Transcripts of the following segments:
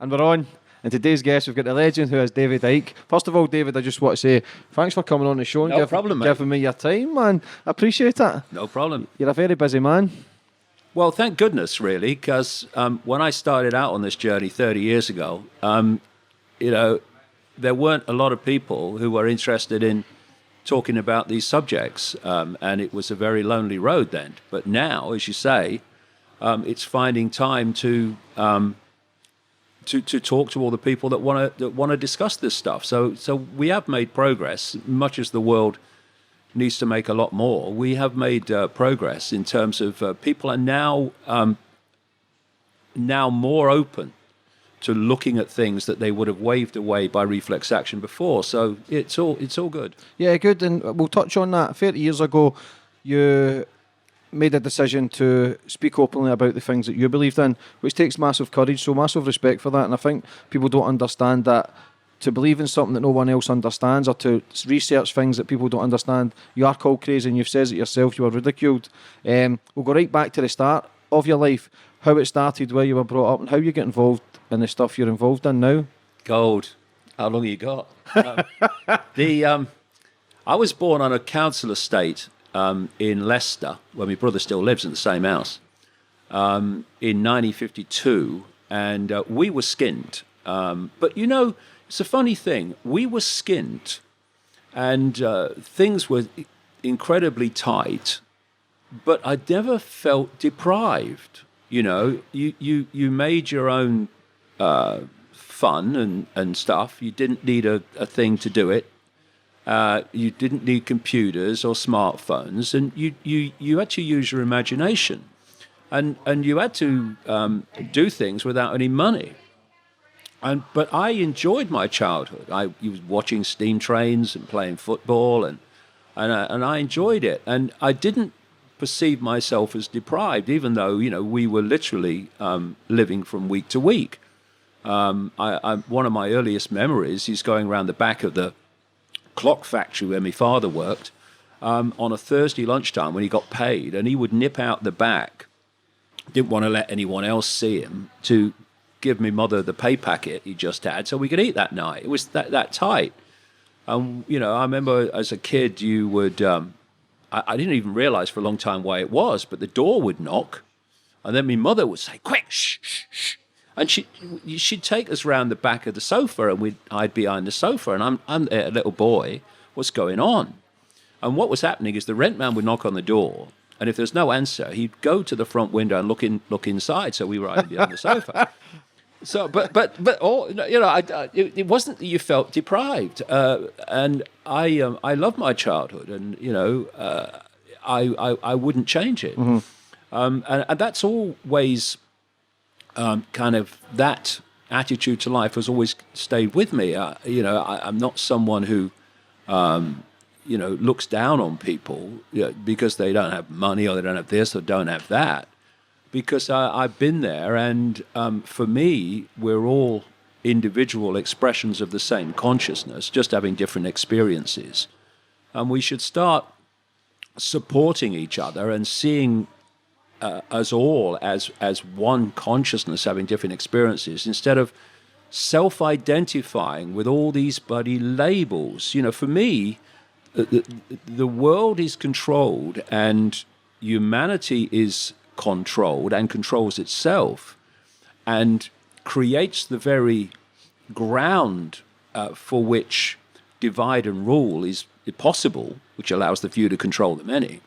And we're on. And today's guest, we've got the legend who is David Icke. First of all, David, I just want to say thanks for coming on the show and giving me your time, man. I appreciate it. No problem. You're a very busy man. Well, thank goodness, really, because when I started out on this journey 30 years ago, there weren't a lot of people who were interested in talking about these subjects, and it was a very lonely road then. But now, as you say, it's finding time to talk to all the people that want to discuss this stuff. So we have made progress, much as the world needs to make a lot more. We have made progress in terms of people are now more open to looking at things that they would have waved away by reflex action before. So it's all good. Yeah, good. And we'll touch on that. 30 years ago, you made a decision to speak openly about the things that you believed in, which takes massive courage, so massive respect for that. And I think people don't understand that to believe in something that no one else understands, or to research things that people don't understand, you are called crazy, and you've said it yourself, you were ridiculed. We'll go right back to the start of your life, how it started, where you were brought up, and how you get involved in the stuff you're involved in now. Gold. How long have you got? I was born on a council estate in Leicester, where my brother still lives in the same house, in 1952, and we were skinned. But it's a funny thing. We were skinned, and things were incredibly tight, but I never felt deprived. You made your own fun and stuff. You didn't need a thing to do it. You didn't need computers or smartphones, and you had to use your imagination, and you had to do things without any money. But I enjoyed my childhood. I was watching steam trains and playing football, and I enjoyed it. And I didn't perceive myself as deprived, even though we were literally living from week to week. One of my earliest memories is going around the back of the clock factory where my father worked on a Thursday lunchtime when he got paid, and he would nip out the back. Didn't want to let anyone else see him, to give me mother the pay packet he just had so we could eat that night. It was that tight. I remember as a kid you would I didn't even realize for a long time why it was, but the door would knock, and then my mother would say, "Quick, shh, shh, shh." And she'd take us round the back of the sofa, and we'd hide behind the sofa, and I'm a little boy, what's going on? And what was happening is the rent man would knock on the door, and if there's no answer, he'd go to the front window and look inside, so we were hiding behind the sofa. So, but all, it wasn't that you felt deprived, and I love my childhood, and I wouldn't change it, and that's always kind of that attitude to life has always stayed with me. I'm not someone who looks down on people because they don't have money or they don't have this or don't have that. Because I've been there, and for me, we're all individual expressions of the same consciousness, just having different experiences. And we should start supporting each other and seeing us all as one consciousness having different experiences, instead of self-identifying with all these bloody labels. For me, the world is controlled, and humanity is controlled and controls itself, and creates the very ground for which divide and rule is possible, which allows the few to control the many,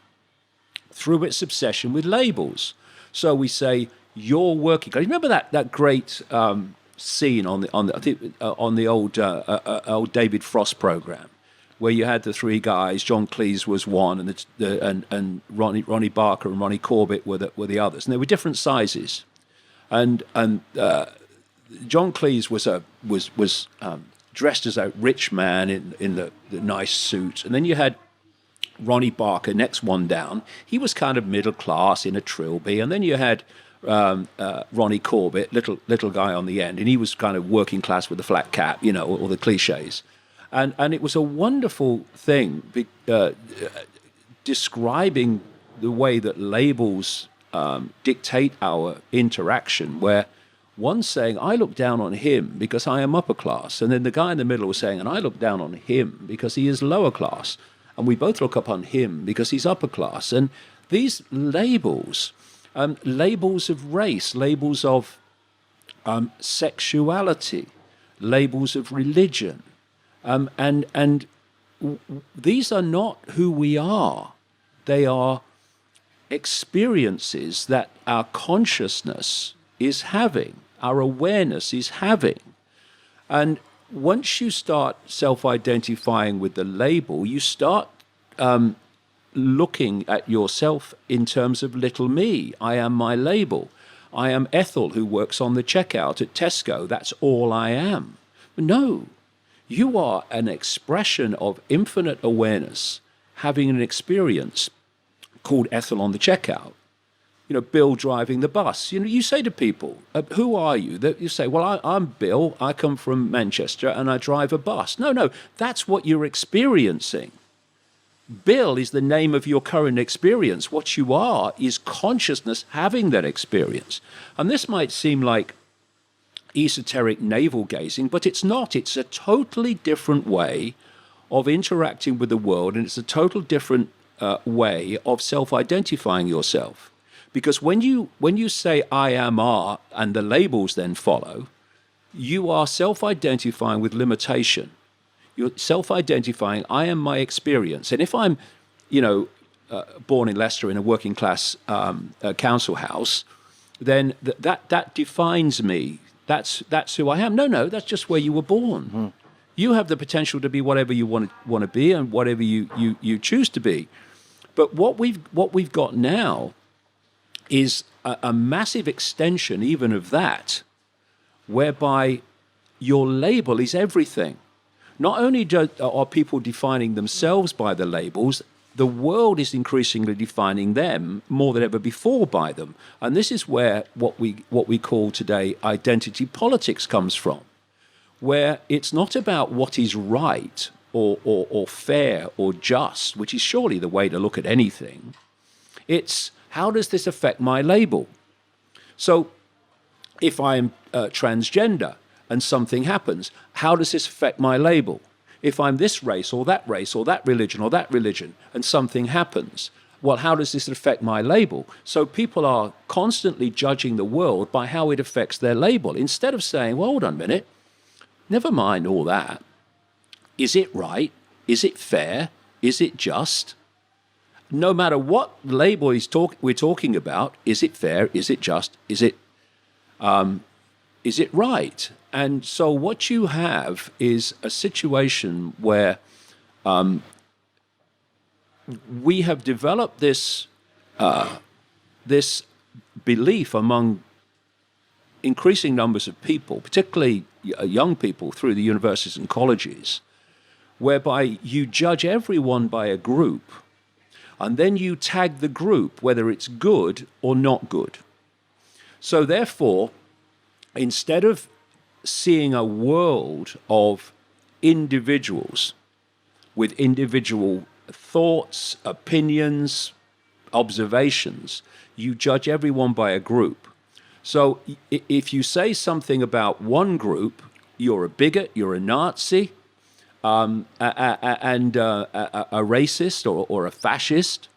through its obsession with labels. So we say, you're working. You remember that great scene on the old David Frost program, where you had the three guys. John Cleese was one, and Ronnie Barker and Ronnie Corbett were the others, and they were different sizes. And John Cleese was dressed as a rich man in the nice suit, and then you had Ronnie Barker, next one down. He was kind of middle class in a trilby, and then you had Ronnie Corbett, little guy on the end, and he was kind of working class with the flat cap, all the cliches. And it was a wonderful thing, describing the way that labels dictate our interaction, where One saying, I look down on him because I am upper class. And then the guy in the middle was saying, and I look down on him because he is lower class. And we both look up on him because he's upper class. And these labels, labels of race, labels of sexuality, labels of religion, and these are not who we are. They are experiences that our consciousness is having, our awareness is having. And once you start self-identifying with the label, you start looking at yourself in terms of little me. I am my label. I am Ethel, who works on the checkout at Tesco. That's all I am. No, you are an expression of infinite awareness, having an experience called Ethel on the checkout. Bill driving the bus. You say to people, who are you? You say, well, I'm Bill. I come from Manchester and I drive a bus. No, that's what you're experiencing. Bill is the name of your current experience. What you are is consciousness having that experience. And this might seem like esoteric navel gazing, but it's not. It's a totally different way of interacting with the world, and it's a total different way of self-identifying yourself. Because when you say I am R and the labels then follow, you are self-identifying with limitation. You're self-identifying, I am my experience. And if I'm, born in Leicester in a working class council house, then that defines me. That's who I am. No, that's just where you were born. Mm-hmm. You have the potential to be whatever you want to be and whatever you choose to be. But what we've got now is a massive extension even of that, whereby your label is everything. Not only are people defining themselves by the labels, the world is increasingly defining them more than ever before by them. And this is where what we call today identity politics comes from, where it's not about what is right or fair or just, which is surely the way to look at anything. It's how does this affect my label? So if I'm transgender and something happens, how does this affect my label? If I'm this race or that religion and something happens, well, how does this affect my label? So people are constantly judging the world by how it affects their label, instead of saying, well, hold on a minute, never mind all that. Is it right? Is it fair? Is it just? No matter what label we're talking about, is it fair? Is it just? Is it right? And so what you have is a situation where we have developed this belief among increasing numbers of people, particularly young people through the universities and colleges, whereby you judge everyone by a group, and then you tag the group whether it's good or not good. So therefore, instead of seeing a world of individuals with individual thoughts, opinions, observations, you judge everyone by a group. So if you say something about one group, you're a bigot, you're a Nazi, and a racist or a fascist.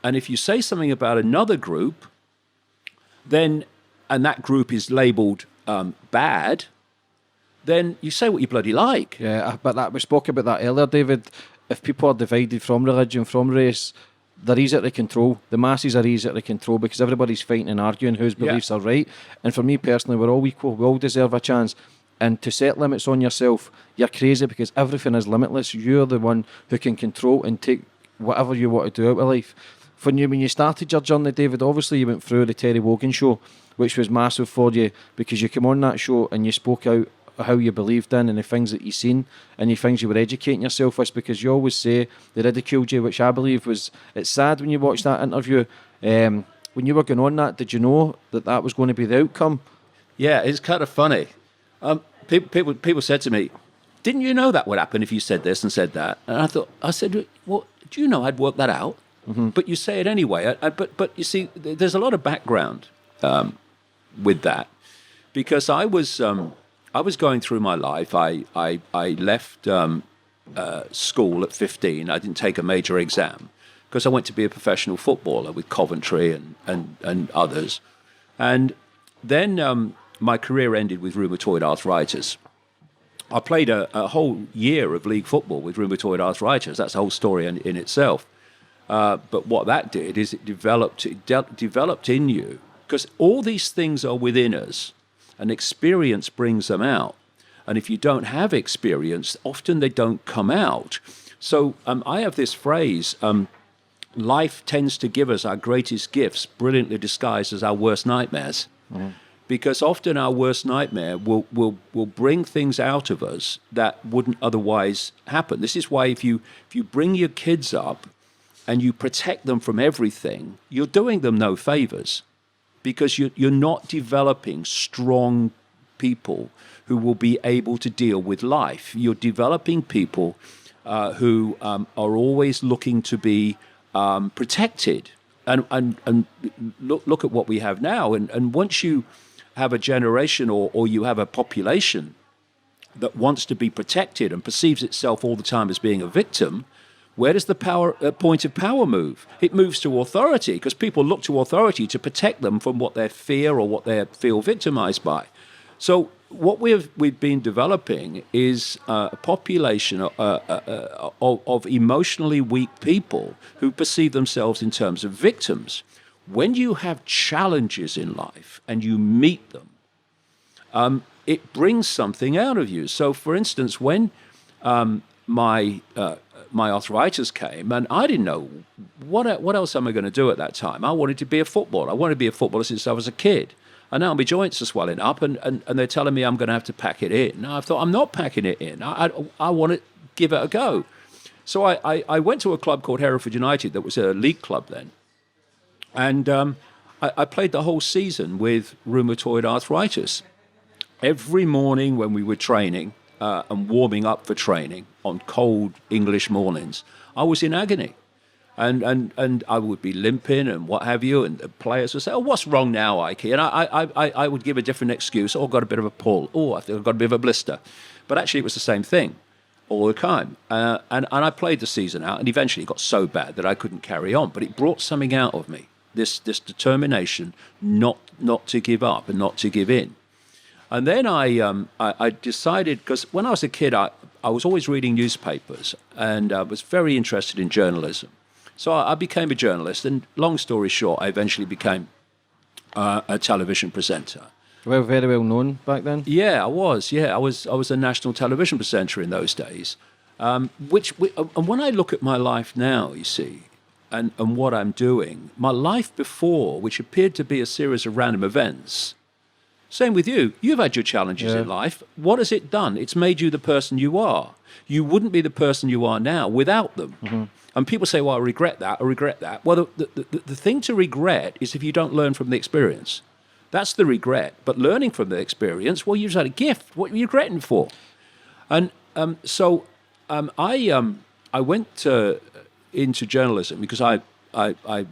And if you say something about another group, then, and that group is labelled bad, then you say what you bloody like. Yeah, but we spoke about that earlier, David. If people are divided from religion, from race, they're easier to control. The masses are easier to control because everybody's fighting and arguing whose beliefs are right. And for me personally, we're all equal. We all deserve a chance. And to set limits on yourself, you're crazy because everything is limitless. You're the one who can control and take whatever you want to do out of life. When you started your journey, David, obviously you went through the Terry Wogan show, which was massive for you because you came on that show and you spoke out how you believed in and the things that you seen and the things you were educating yourself with, because you always say they ridiculed you, which I believe was, it's sad when you watch that interview. When you were going on that, did you know that was going to be the outcome? Yeah, it's kind of funny. People said to me, didn't you know that would happen if you said this and said that? And I said, well, do you know I'd worked that out? Mm-hmm. But you say it anyway. But you see, there's a lot of background with that. because I was going through my life. I left school at 15. I didn't take a major exam because I went to be a professional footballer with Coventry and others. And then my career ended with rheumatoid arthritis. I played a whole year of league football with rheumatoid arthritis. That's a whole story in itself. But what that did is it developed in you, because all these things are within us, and experience brings them out. And if you don't have experience, often they don't come out. So I have this phrase, life tends to give us our greatest gifts, brilliantly disguised as our worst nightmares. Mm. Because often our worst nightmare will bring things out of us that wouldn't otherwise happen. This is why if you bring your kids up and you protect them from everything, you're doing them no favors, because you're not developing strong people who will be able to deal with life. You're developing people who are always looking to be protected. And look at what we have now. And once you have a generation or you have a population that wants to be protected and perceives itself all the time as being a victim, where does the point of power move? It moves to authority, because people look to authority to protect them from what they fear or what they feel victimized by. So what we've been developing is a population of emotionally weak people who perceive themselves in terms of victims. When you have challenges in life and you meet them, it brings something out of you. So, for instance, when my arthritis came, and I didn't know what else am I going to do at that time. I wanted to be a footballer. I wanted to be a footballer since I was a kid. And now my joints are swelling up, and they're telling me I'm going to have to pack it in. Now I thought, I'm not packing it in. I want to give it a go. So I went to a club called Hereford United that was a league club then. And I played the whole season with rheumatoid arthritis. Every morning when we were training and warming up for training on cold English mornings, I was in agony. And I would be limping and what have you, and the players would say, "Oh, what's wrong now, Icke?" And I would give a different excuse. "Oh, I've got a bit of a pull. Oh, I think I've got a bit of a blister." But actually it was the same thing all the time. And I played the season out, and eventually it got so bad that I couldn't carry on. But it brought something out of me, this determination not to give up and not to give in. And then I decided, because when I was a kid, I was always reading newspapers, and I was very interested in journalism. So I became a journalist, and long story short, I eventually became a television presenter. Well, very well known back then. Yeah, I was. Yeah, I was a national television presenter in those days. And when I look at my life now, you see, and what I'm doing, my life before, which appeared to be a series of random events. Same with you. You've had your challenges in life. What has it done? It's made you the person you are. You wouldn't be the person you are now without them. Mm-hmm. And people say, "Well, I regret that. Well, the thing to regret is if you don't learn from the experience. That's the regret. But learning from the experience, well, you've had a gift. What are you regretting for? And so I went into journalism because I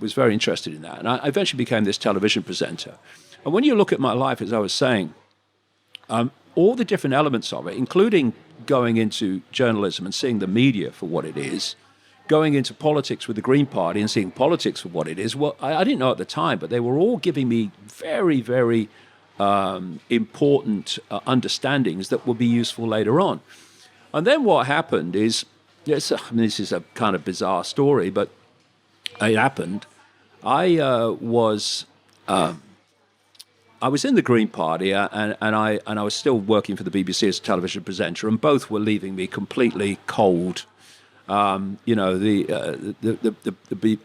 was very interested in that. And I eventually became this television presenter. And when you look at my life, as I was saying, all the different elements of it, including going into journalism and seeing the media for what it is, going into politics with the Green Party and seeing politics for what it is, well, I didn't know at the time, but they were all giving me very, very important understandings that would be useful later on. And then what happened is, this is a kind of bizarre story, but it happened. I was in the Green Party, and I was still working for the BBC as a television presenter, and both were leaving me completely cold. The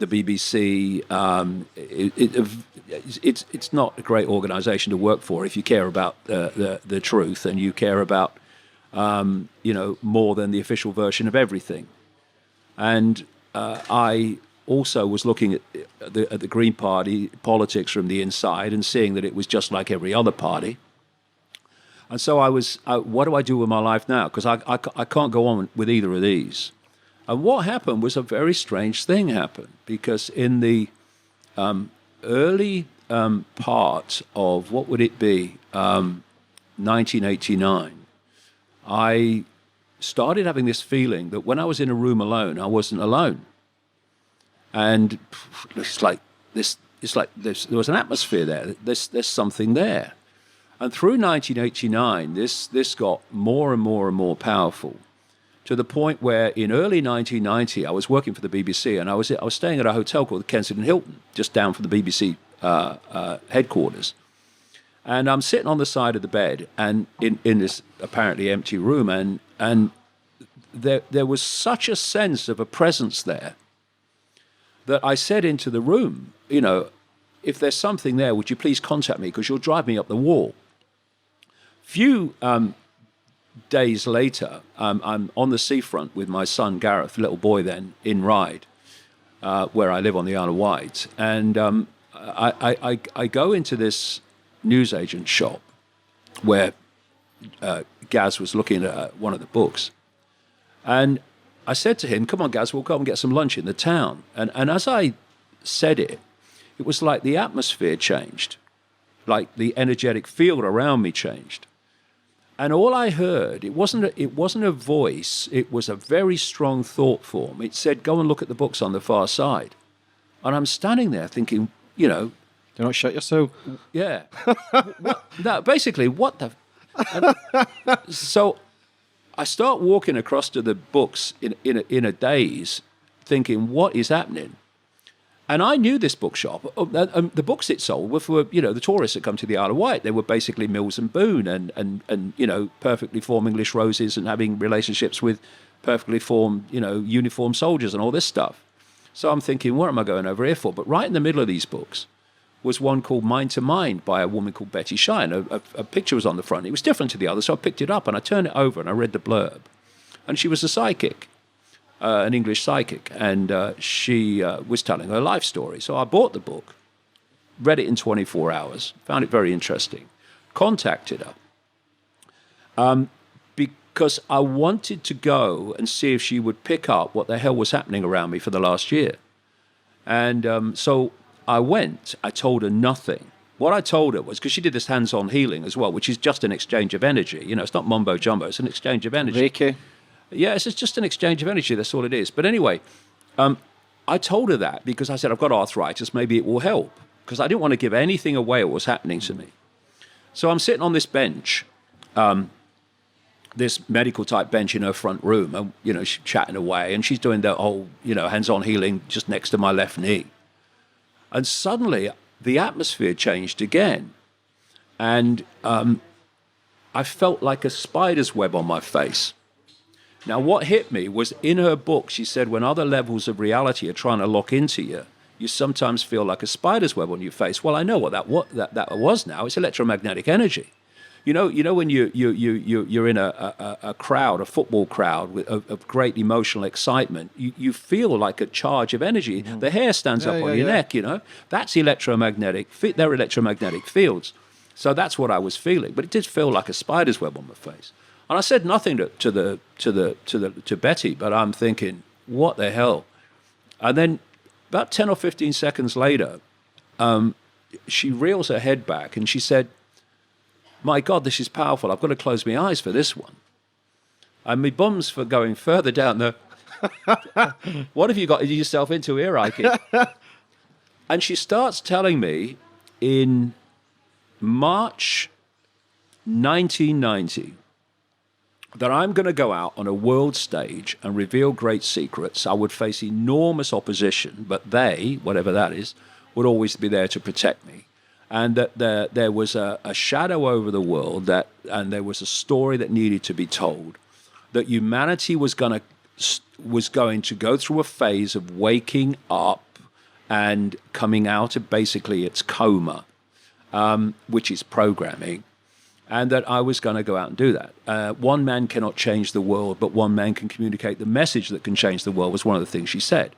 BBC, it's not a great organisation to work for if you care about the truth and you care about more than the official version of everything. And I also was looking at the Green Party politics from the inside and seeing that it was just like every other party. And so I was, what do I do with my life now? Because I can't go on with either of these. And what happened was a very strange thing happened, because in the early part of, what would it be, 1989, I started having this feeling that when I was in a room alone, I wasn't alone. And it's like this. It's like there was an atmosphere there. There's something there. And through 1989, this got more and more and more powerful, to the point where in early 1990, I was working for the BBC, and I was staying at a hotel called the Kensington Hilton, just down from the BBC headquarters. And I'm sitting on the side of the bed, and in this apparently empty room, and there was such a sense of a presence there that I said into the room, if there's something there, would you please contact me, because you'll drive me up the wall. Few days later, I'm on the seafront with my son Gareth, little boy then, in Ryde, where I live on the Isle of Wight, and I go into this newsagent shop where Gaz was looking at one of the books, and I said to him, "Come on, Gaz, we'll go and get some lunch in the town." And as I said it, it was like the atmosphere changed, like the energetic field around me changed. And all I heard, it wasn't a voice, it was a very strong thought form. It said, "Go and look at the books on the far side." And I'm standing there thinking, Do not shut yourself. yeah. No, basically, what the... And so I start walking across to the books in a daze, thinking, what is happening? And I knew this bookshop. The books it sold were for, the tourists that come to the Isle of Wight. They were basically Mills and Boon and perfectly formed English roses and having relationships with perfectly formed, uniformed soldiers and all this stuff. So I'm thinking, what am I going over here for? But right in the middle of these books was one called Mind to Mind by a woman called Betty Shine. A picture was on the front. It was different to the other, so I picked it up and I turned it over and I read the blurb. And she was a psychic. An English psychic, and she was telling her life story. So I bought the book, read it in 24 hours, found it very interesting, contacted her, because I wanted to go and see if she would pick up what the hell was happening around me for the last year. And so I went. I told her nothing. What I told her was, because she did this hands-on healing as well, which is just an exchange of energy. It's not mumbo-jumbo, it's an exchange of energy. Icke. Yeah, it's just an exchange of energy. That's all it is. But anyway, I told her that because I said, I've got arthritis. Maybe it will help. Because I didn't want to give anything away what was happening to me. So I'm sitting on this bench, this medical type bench in her front room. And, she's chatting away. And she's doing the whole, hands-on healing just next to my left knee. And suddenly the atmosphere changed again. And I felt like a spider's web on my face. Now, what hit me was in her book, she said, when other levels of reality are trying to lock into you, you sometimes feel like a spider's web on your face. Well, I know what that was now. It's electromagnetic energy. You know when you're in a crowd, a football crowd of great emotional excitement, you feel like a charge of energy. Mm-hmm. The hair stands up on your neck, That's electromagnetic. They're electromagnetic fields. So that's what I was feeling. But it did feel like a spider's web on my face. And I said nothing to Betty, but I'm thinking, what the hell? And then about 10 or 15 seconds later, she reels her head back and she said, "My God, this is powerful. I've got to close my eyes for this one." And my bum's for going further down the... What have you got yourself into here, Icke? And she starts telling me in March 1990... that I'm going to go out on a world stage and reveal great secrets. I would face enormous opposition, but they, whatever that is, would always be there to protect me. And that there was a shadow over the world, and there was a story that needed to be told, that humanity was going to go through a phase of waking up and coming out of basically its coma, which is programming. And that I was going to go out and do that. One man cannot change the world, but one man can communicate the message that can change the world, was one of the things she said.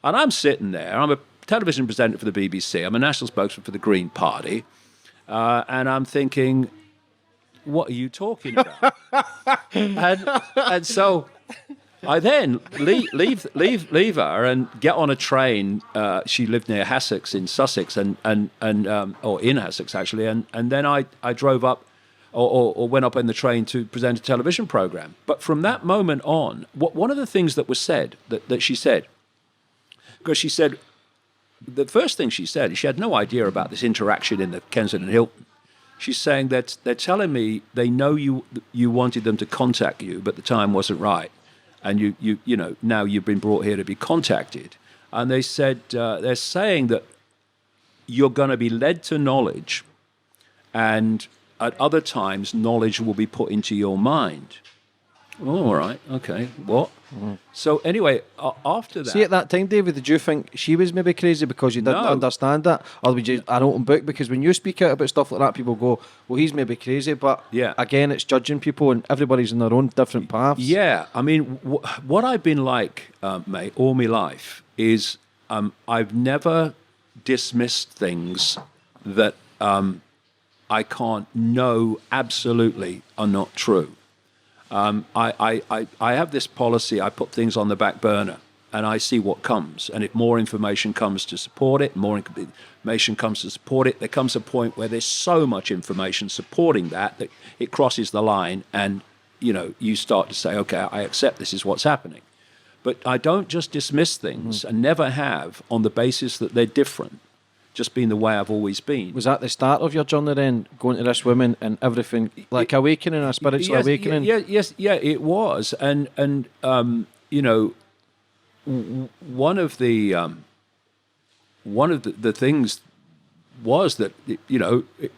And I'm sitting there. I'm a television presenter for the BBC. I'm a national spokesman for the Green Party. And I'm thinking, what are you talking about? and so I then leave her and get on a train. She lived near Hassocks in Sussex, or in Hassocks actually, and then I drove up, or went up in the train to present a television program. But from that moment on, one of the things that was said that she said, because she said, the first thing she said is she had no idea about this interaction in the Kensington Hilton. She's saying that they're telling me they know you wanted them to contact you, but the time wasn't right. And you know, now you've been brought here to be contacted. And they said, they're saying that you're going to be led to knowledge, and at other times, knowledge will be put into your mind. Oh, all right, okay, what? So anyway, after that... See, at that time, David, did you think she was maybe crazy because you didn't understand that? Or was you an open book? Because when you speak out about stuff like that, people go, well, he's maybe crazy. But again, it's judging people, and everybody's in their own different paths. Yeah, I mean, what I've been like, mate, all my life is I've never dismissed things that I can't know absolutely are not true. I have this policy. I put things on the back burner, and I see what comes. And if more information comes to support it, there comes a point where there's so much information supporting that it crosses the line, and you start to say, okay, I accept this is what's happening. But I don't just dismiss things, and never have, on the basis that they're different. Just being the way I've always been. Was that the start of your journey then, going to this woman and everything, like awakening, a spiritual awakening? Yes, it was, and one of the things was that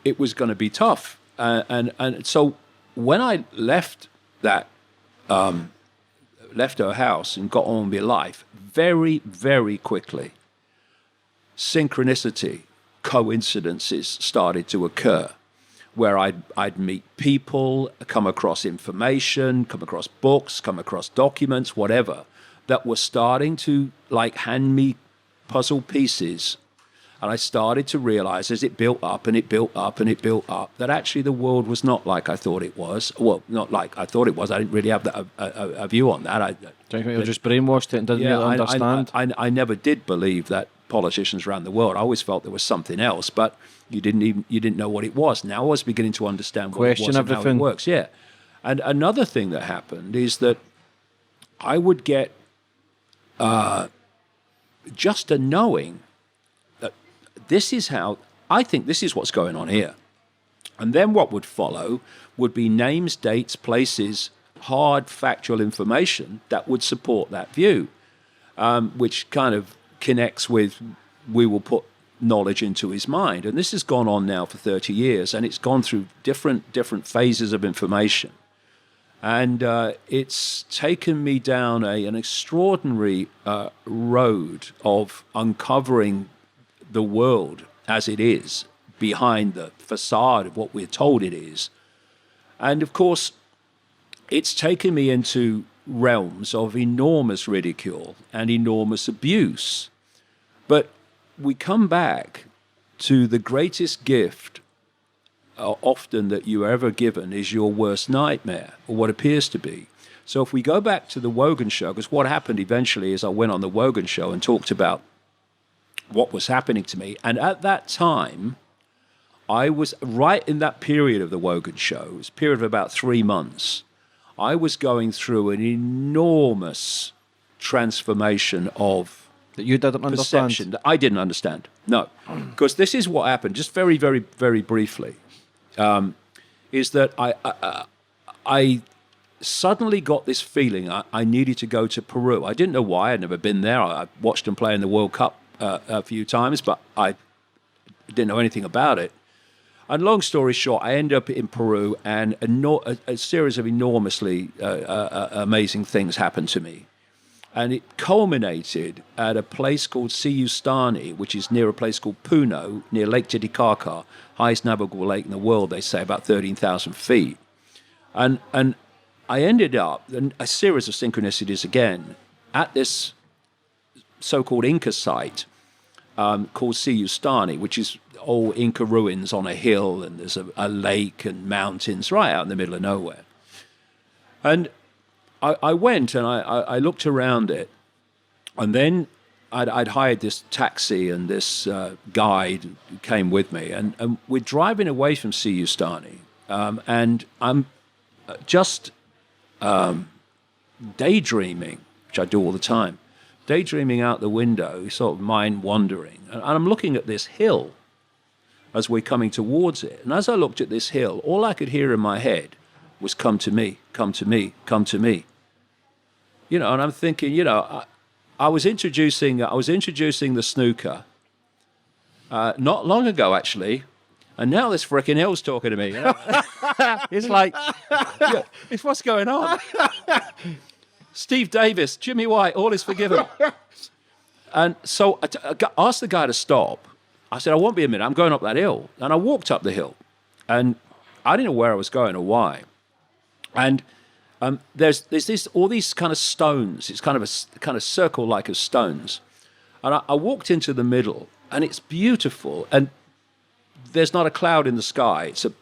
it was going to be tough, and so when I left her house and got on with my life, very, very quickly, synchronicity, coincidences started to occur, where I'd meet people, come across information, come across books, come across documents, whatever, that were starting to hand me puzzle pieces. And I started to realize, as it built up and it built up and it built up, that actually the world was not like I thought it was. Well, not like I thought it was. I didn't really have a view on that. Do you think you were just brainwashed and didn't really understand? I never did believe that politicians around the world. I always felt there was something else, but you didn't know what it was. Now I was beginning to understand what it was and how it works. Yeah. And another thing that happened is that I would get just a knowing that this is how, I think this is what's going on here. And then what would follow would be names, dates, places, hard factual information that would support that view, which kind of connects with, we will put knowledge into his mind. And this has gone on now for 30 years, and it's gone through different phases of information. And it's taken me down an extraordinary road of uncovering the world as it is, behind the facade of what we're told it is. And of course, it's taken me into realms of enormous ridicule and enormous abuse. But we come back to the greatest gift often that you are ever given is your worst nightmare, or what appears to be. So if we go back to the Wogan show, because what happened eventually is I went on the Wogan show and talked about what was happening to me. And at that time, I was right in that period of the Wogan show, it was a period of about 3 months, I was going through an enormous transformation of that you didn't perception understand. that I didn't understand. No, because this is what happened. Just very, very, very briefly, is that I suddenly got this feeling I needed to go to Peru. I didn't know why. I'd never been there. I watched them play in the World Cup a few times, but I didn't know anything about it. And long story short, I ended up in Peru, and a series of enormously amazing things happened to me. And it culminated at a place called Siustani, which is near a place called Puno, near Lake Titicaca, highest navigable lake in the world, they say, about 13,000 feet. And I ended up, in a series of synchronicities again, at this so-called Inca site called Siustani, which is old Inca ruins on a hill, and there's a lake and mountains right out in the middle of nowhere. And I went and I looked around it, and then I'd hired this taxi, and this guide came with me, and we're driving away from Siyustani, and I'm just daydreaming, which I do all the time, daydreaming out the window, sort of mind wandering, and I'm looking at this hill as we're coming towards it, and as I looked at this hill, all I could hear in my head was "Come to me, come to me, come to me." You know, and I'm thinking, you know, I was introducing the snooker not long ago, actually, and now this frickin' hill's talking to me. You know? It's like, yeah, it's what's going on. Steve Davis, Jimmy White, all is forgiven. And so I asked the guy to stop. I said, I won't be a minute, I'm going up that hill. And I walked up the hill, and I didn't know where I was going or why. And there's all these kind of stones. It's kind of a kind of circle like of stones. And I walked into the middle, and it's beautiful. And there's not a cloud in the sky. It's a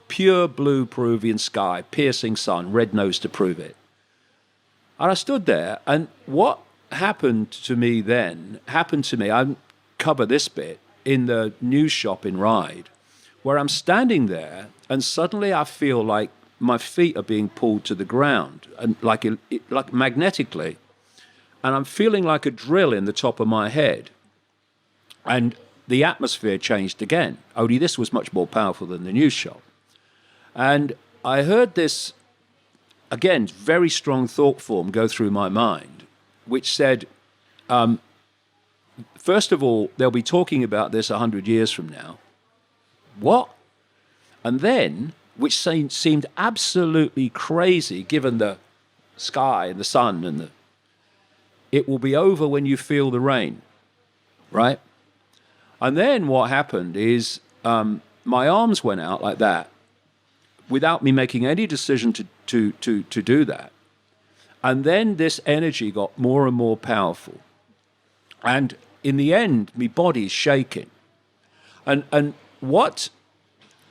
pure blue Peruvian sky, piercing sun, red nose to prove it. And I stood there, and what happened to me then happened to me. I cover this bit in the news shop in Ryde, where I'm standing there, and suddenly I feel like my feet are being pulled to the ground, and like magnetically, and I'm feeling like a drill in the top of my head, and the atmosphere changed again. Only this was much more powerful than the news shop, and I heard this again very strong thought form go through my mind, which said, first of all, they'll be talking about this 100 years from now. What? And then, which seemed absolutely crazy given the sky and the sun, and it will be over when you feel the rain, right? And then what happened is my arms went out like that without me making any decision to do that. And then this energy got more and more powerful. And in the end, my body's shaking. And what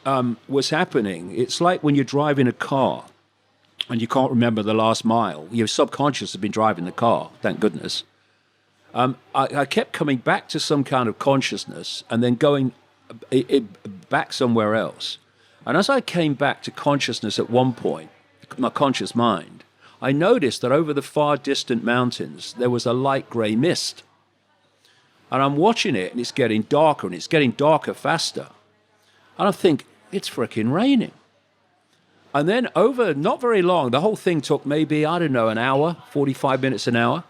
was happening, it's like when you're driving a car and you can't remember the last mile. Your subconscious has been driving the car, thank goodness. I kept coming back to some kind of consciousness and then going back somewhere else. And as I came back to consciousness at one point, my conscious mind, I noticed that over the far distant mountains, there was a light grey mist. And I'm watching it, and it's getting darker, and it's getting darker faster. And I think, it's frickin' raining. And then over not very long, the whole thing took maybe, I don't know, an hour, 45 minutes, an hour.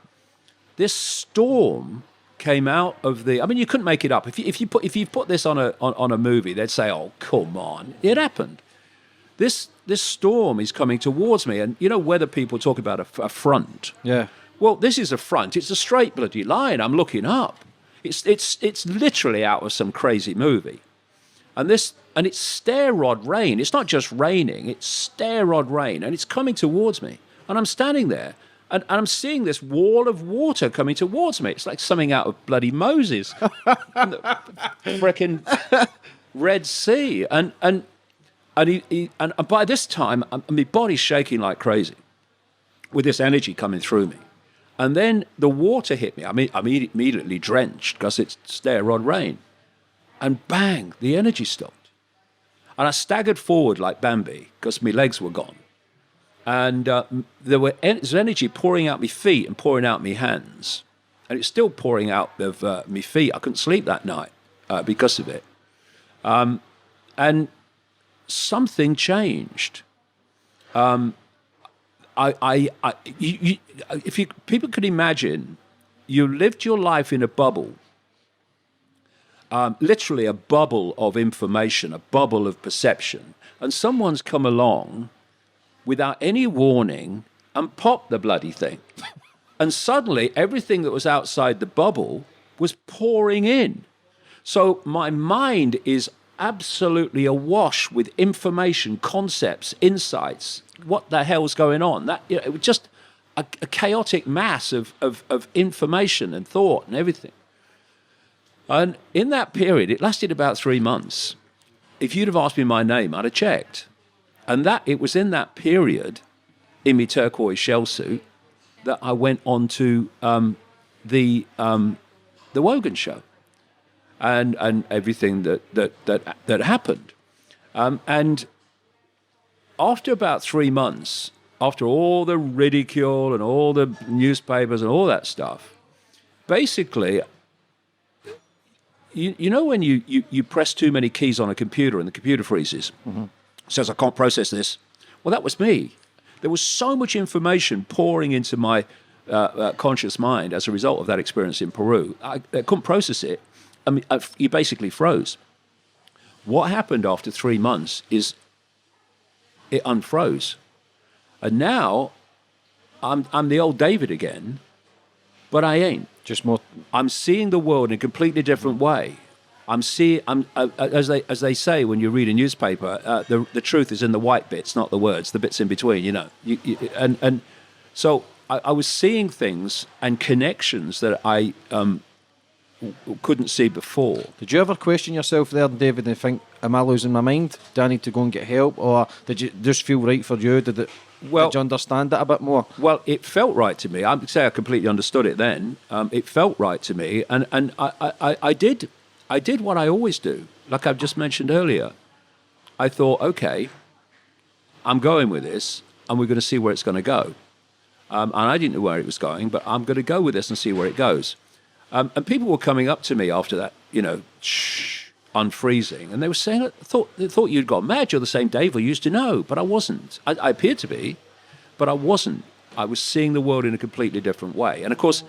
This storm came out of the, I mean, you couldn't make it up. If you put this on a movie, they'd say, oh, come on. It happened. This storm is coming towards me. And you know, weather people talk about a front. Yeah. Well, this is a front. It's a straight bloody line. I'm looking up. It's literally out of some crazy movie. And it's stair rod rain. It's not just raining, it's stair rod rain, and it's coming towards me. And I'm standing there, and I'm seeing this wall of water coming towards me. It's like something out of bloody Moses. And the frickin' Red Sea. And by this time, my body's shaking like crazy with this energy coming through me. And then the water hit me. I mean, I'm immediately drenched because it's stair rod rain. And bang, the energy stopped. And I staggered forward like Bambi because my legs were gone. And there was energy pouring out my feet and pouring out my hands. And it's still pouring out of my feet. I couldn't sleep that night because of it. And something changed. People could imagine, you lived your life in a bubble, literally a bubble of information, a bubble of perception, and someone's come along without any warning and popped the bloody thing. And suddenly everything that was outside the bubble was pouring in. So my mind is absolutely awash with information, concepts, insights. What the hell's going on? It was just a chaotic mass of information and thought and everything. And in that period, it lasted about 3 months. If you'd have asked me my name, I'd have checked. And it was in that period in my turquoise shell suit that I went on to the Wogan show and everything that happened. And after about 3 months, after all the ridicule and all the newspapers and all that stuff, basically, you know when you press too many keys on a computer and the computer freezes, says, I can't process this. Well, that was me. There was so much information pouring into my conscious mind as a result of that experience in Peru. I couldn't process it. I mean, you basically froze. What happened after 3 months is it unfroze. And now I'm the old David again, but I ain't. Just more. I'm seeing the world in a completely different way. As they say when you read a newspaper, the truth is in the white bits, not the words, the bits in between. You know, and so I was seeing things and connections that I couldn't see before. Did you ever question yourself there, David, and think, am I losing my mind? Do I need to go and get help? Or did it just feel right for you? Did you understand it a bit more? Well, it felt right to me. I would say I completely understood it then. It felt right to me. And I did what I always do, like I've just mentioned earlier. I thought, okay, I'm going with this, and we're going to see where it's going to go. And I didn't know where it was going, but I'm going to go with this and see where it goes. And people were coming up to me after that, unfreezing, and they were saying, they thought you'd got mad. You're the same Dave we used to know, but I wasn't. I appeared to be, but I wasn't. I was seeing the world in a completely different way. And of course,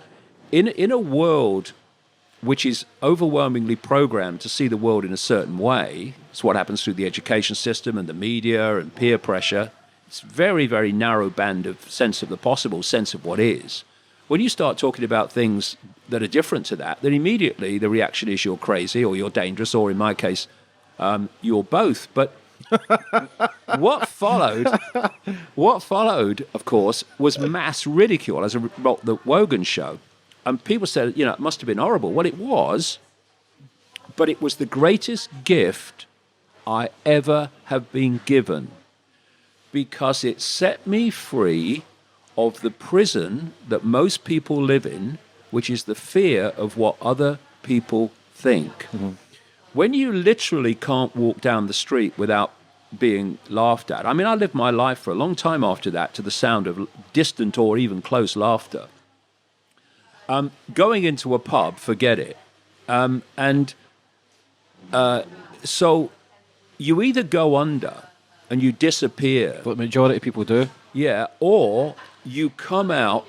in a world which is overwhelmingly programmed to see the world in a certain way, it's what happens through the education system and the media and peer pressure. It's very, very narrow band of sense of the possible, sense of what is. When you start talking about things that are different to that, then immediately the reaction is you're crazy or you're dangerous, or in my case, you're both. But what followed, of course, was mass ridicule as a result of the Wogan show. And people said, it must have been horrible. Well, it was, but it was the greatest gift I ever have been given, because it set me free of the prison that most people live in, which is the fear of what other people think. Mm-hmm. When you literally can't walk down the street without being laughed at. I mean, I lived my life for a long time after that to the sound of distant or even close laughter. Going into a pub, forget it. So you either go under and you disappear. What the majority of people do. Yeah, or you come out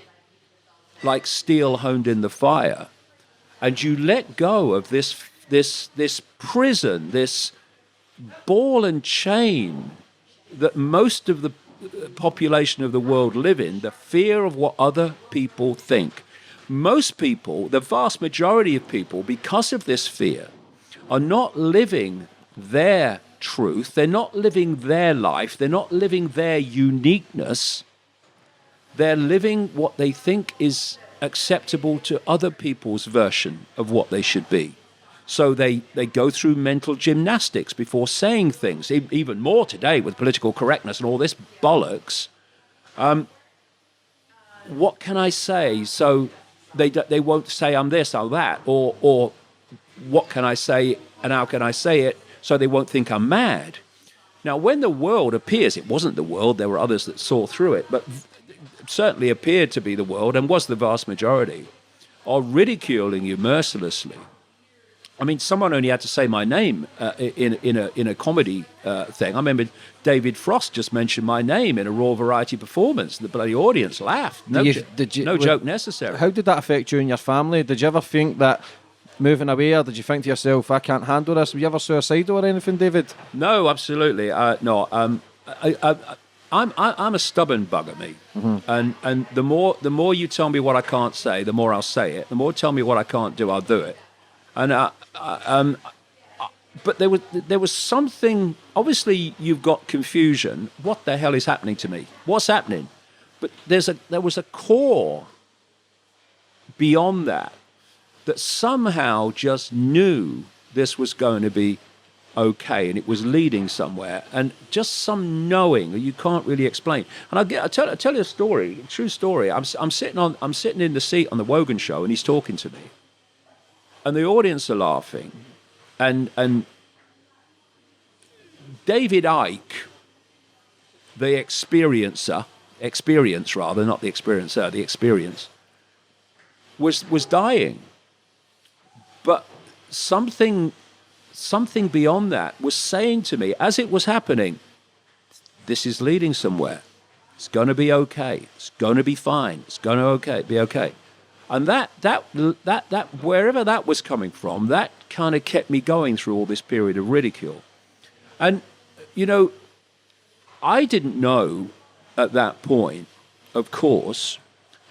like steel honed in the fire, and you let go of this prison, this ball and chain that most of the population of the world live in, the fear of what other people think. Most people, the vast majority of people, because of this fear, are not living their truth, they're not living their life, they're not living their uniqueness, they're living what they think is acceptable to other people's version of what they should be. So they go through mental gymnastics before saying things, even more today with political correctness and all this bollocks. What can I say? So they won't say I'm this or that, or what can I say and how can I say it so they won't think I'm mad. Now, when the world appears, it wasn't the world, there were others that saw through it, but certainly appeared to be the world and was the vast majority, are ridiculing you mercilessly. I mean, someone only had to say my name in a comedy thing. I remember David Frost just mentioned my name in a Raw Variety performance. The bloody audience laughed. No joke necessary. How did that affect you and your family? Did you ever think that moving away, or did you think to yourself, I can't handle this? Were you ever suicidal or anything, David? No, absolutely. No. I'm a stubborn bugger, me. Mm-hmm. And the more you tell me what I can't say, the more I'll say it. The more you tell me what I can't do, I'll do it. And but there was something. Obviously, you've got confusion. What the hell is happening to me? What's happening? But there was a core beyond that somehow just knew this was going to be okay, and it was leading somewhere, and just some knowing that you can't really explain. And I tell you a story, a true story. I'm sitting in the seat on the Wogan show, and he's talking to me, and the audience are laughing, and David Icke, the experience, not the experiencer, the experience, was dying, but something beyond that was saying to me as it was happening, this is leading somewhere. It's going to be okay. It's going to be fine. It's going to be okay. And that wherever that was coming from, that kind of kept me going through all this period of ridicule. And, I didn't know at that point, of course,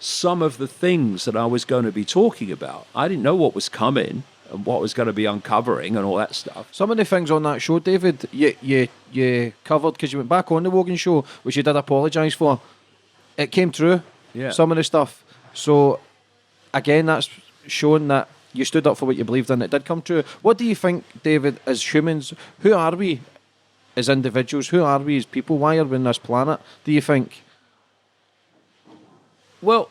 some of the things that I was going to be talking about. I didn't know what was coming and what was going to be uncovering and all that stuff. Some of the things on that show, David, you covered, because you went back on the Wogan show, which you did apologise for. It came true, some of the stuff. So, again, that's showing that you stood up for what you believed in. It did come true. What do you think, David, as humans, who are we as individuals? Who are we as people? Why are we on this planet, do you think? Well,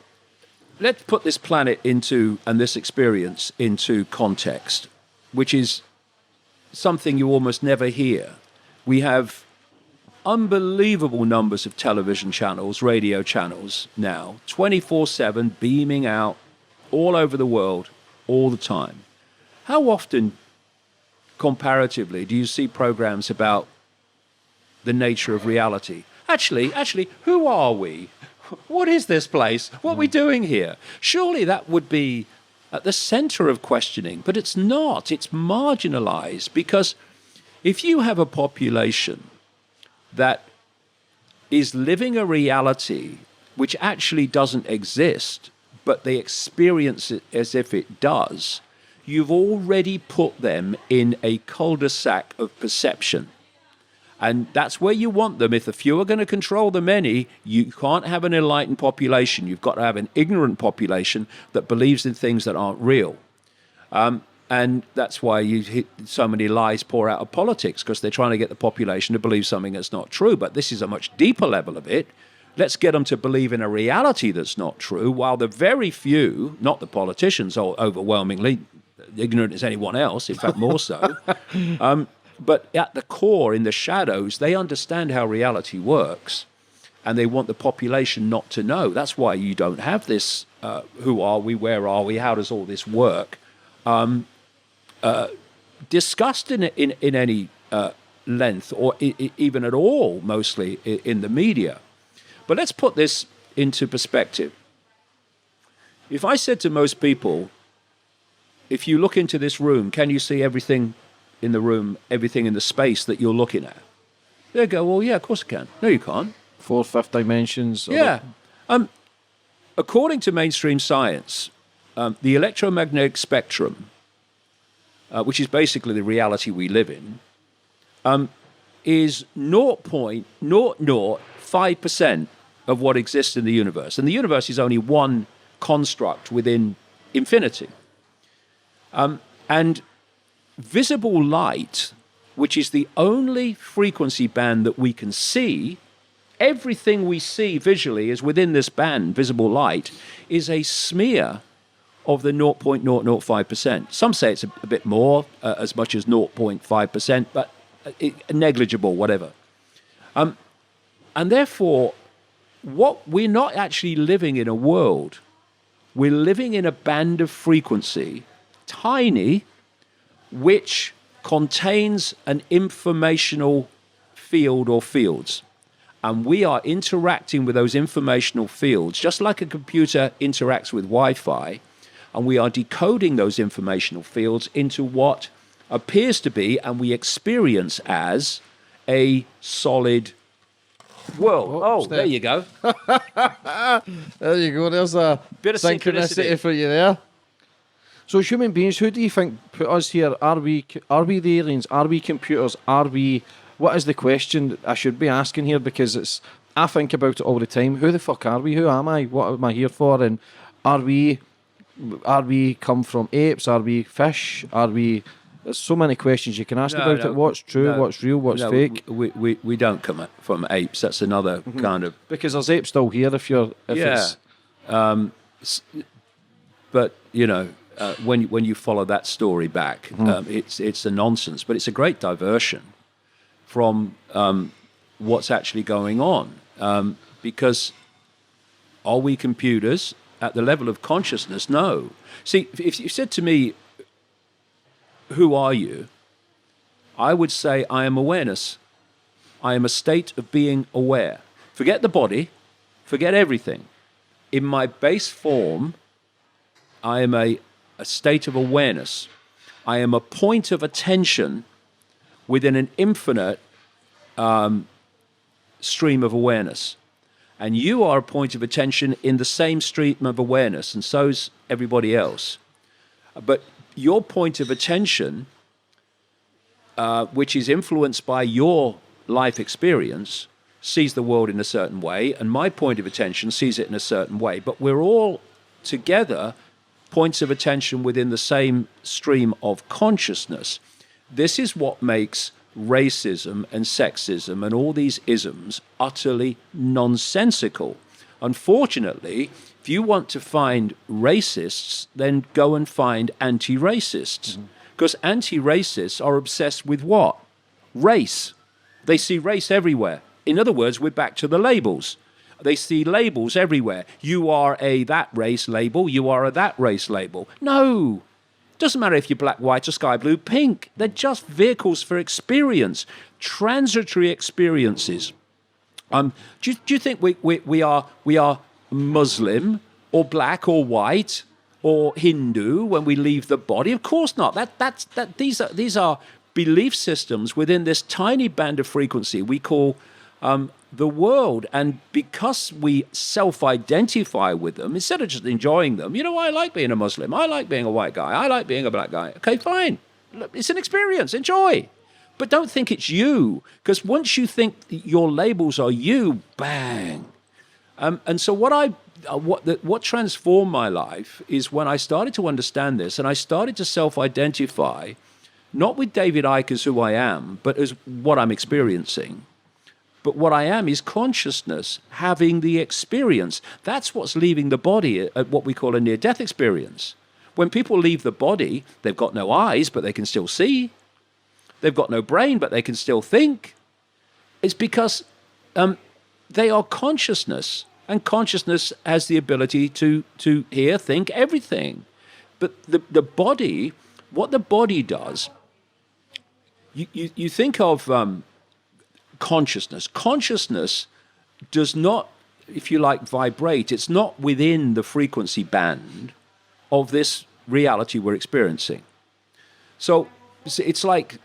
let's put this planet and this experience into context, which is something you almost never hear. We have unbelievable numbers of television channels, radio channels now, 24/7, beaming out all over the world, all the time. How often, comparatively, do you see programs about the nature of reality? Actually, who are we? What is this place? What are we doing here? Surely that would be at the center of questioning, but it's not. It's marginalized, because if you have a population that is living a reality which actually doesn't exist, but they experience it as if it does, you've already put them in a cul-de-sac of perception. And that's where you want them. If the few are going to control the many, you can't have an enlightened population. You've got to have an ignorant population that believes in things that aren't real. And that's why so many lies pour out of politics, because they're trying to get the population to believe something that's not true. But this is a much deeper level of it. Let's get them to believe in a reality that's not true, while the very few, not the politicians, are overwhelmingly ignorant as anyone else, in fact, more so. But at the core, in the shadows, they understand how reality works, and they want the population not to know. That's why you don't have this, who are we, where are we, how does all this work, discussed in any length, or even at all, mostly in the media. But let's put this into perspective. If I said to most people, if you look into this room, can you see everything in the room, everything in the space that you're looking at? They go, well, yeah, of course I can. No, you can't. 4th, 5th dimensions. Yeah. According to mainstream science, the electromagnetic spectrum, which is basically the reality we live in, is 0.005% of what exists in the universe. And the universe is only one construct within infinity. And visible light, which is the only frequency band that we can see, everything we see visually is within this band, visible light, is a smear of the 0.005%. Some say it's a bit more, as much as 0.5%, but negligible, whatever. And therefore, we're not actually living in a world. We're living in a band of frequency, tiny, which contains an informational field or fields. And we are interacting with those informational fields, just like a computer interacts with Wi-Fi, and we are decoding those informational fields into what appears to be, and we experience as, a solid world. Oh, there you go. There you go. There's a bit of synchronicity for you there. So, human beings, who do you think put us here? Are we the aliens? Are we computers? Are we? What is the question I should be asking here? Because I think about it all the time. Who the fuck are we? Who am I? What am I here for? And are we come from apes? Are we fish? Are we There's so many questions you can ask No, about no, it. What's true? no, What's real? What's no, fake? We don't come from apes. That's another kind of Because there's apes still here. If yeah. it's But when you follow that story back, it's a nonsense. But it's a great diversion from what's actually going on. Because are we computers at the level of consciousness? No. See, if you said to me, "Who are you?" I would say, "I am awareness. I am a state of being aware. Forget the body, forget everything. In my base form, I am a state of awareness. I am a point of attention within an infinite stream of awareness. And you are a point of attention in the same stream of awareness, and so's everybody else. But your point of attention, which is influenced by your life experience, sees the world in a certain way, and my point of attention sees it in a certain way. But we're all together points of attention within the same stream of consciousness. This is what makes racism and sexism and all these isms utterly nonsensical. Unfortunately, if you want to find racists, then go and find anti-racists. Because anti-racists are obsessed with what? Race. They see race everywhere. In other words, we're back to the labels. They see labels everywhere. You are a that race label. You are a that race label. No. Doesn't matter if you're black, white, or sky blue, pink. They're just vehicles for experience, transitory experiences. Do you think we are Muslim or black or white or Hindu when we leave the body? Of course not. These are belief systems within this tiny band of frequency we call the world. And because we self-identify with them, instead of just enjoying them, I like being a Muslim, I like being a white guy, I like being a black guy. Okay, fine. It's an experience. Enjoy. But don't think it's you, because once you think your labels are you, bang. And so what transformed my life is when I started to understand this, and I started to self-identify, not with David Icke as who I am, but as what I'm experiencing. But what I am is consciousness, having the experience. That's what's leaving the body at what we call a near-death experience. When people leave the body, they've got no eyes, but they can still see. They've got no brain, but they can still think. It's because they are consciousness, and consciousness has the ability to hear, think, everything. But the body, what the body does, you think of consciousness. Consciousness does not, if you like, vibrate. It's not within the frequency band of this reality we're experiencing. So it's like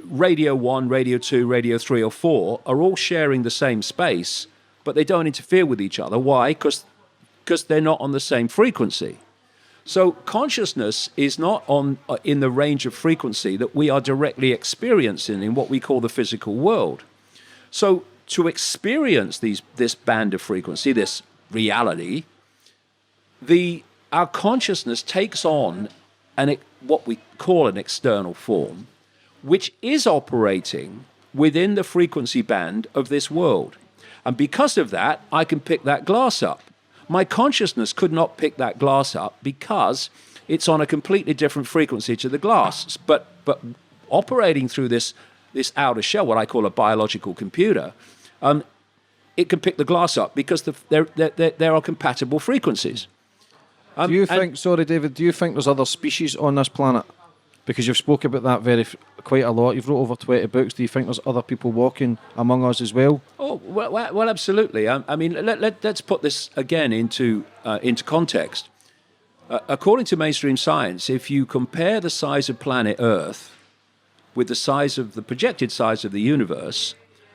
Radio 1, Radio 2, Radio 3 or 4 are all sharing the same space, but they don't interfere with each other. Why? Because they're not on the same frequency. So consciousness is not in the range of frequency that we are directly experiencing in what we call the physical world. So to experience this band of frequency, this reality, our consciousness takes on what we call an external form, which is operating within the frequency band of this world. And because of that, I can pick that glass up. My consciousness could not pick that glass up because it's on a completely different frequency to the glass. But operating through this outer shell, what I call a biological computer, it can pick the glass up because there are compatible frequencies. Do you think, sorry David, do you think there's other species on this planet? Because you've spoke about that quite a lot. You've wrote over 20 books. Do you think there's other people walking among us as well? Oh, well, absolutely. I mean, let's put this again into context. According to mainstream science, if you compare the size of planet Earth with the projected size of the universe,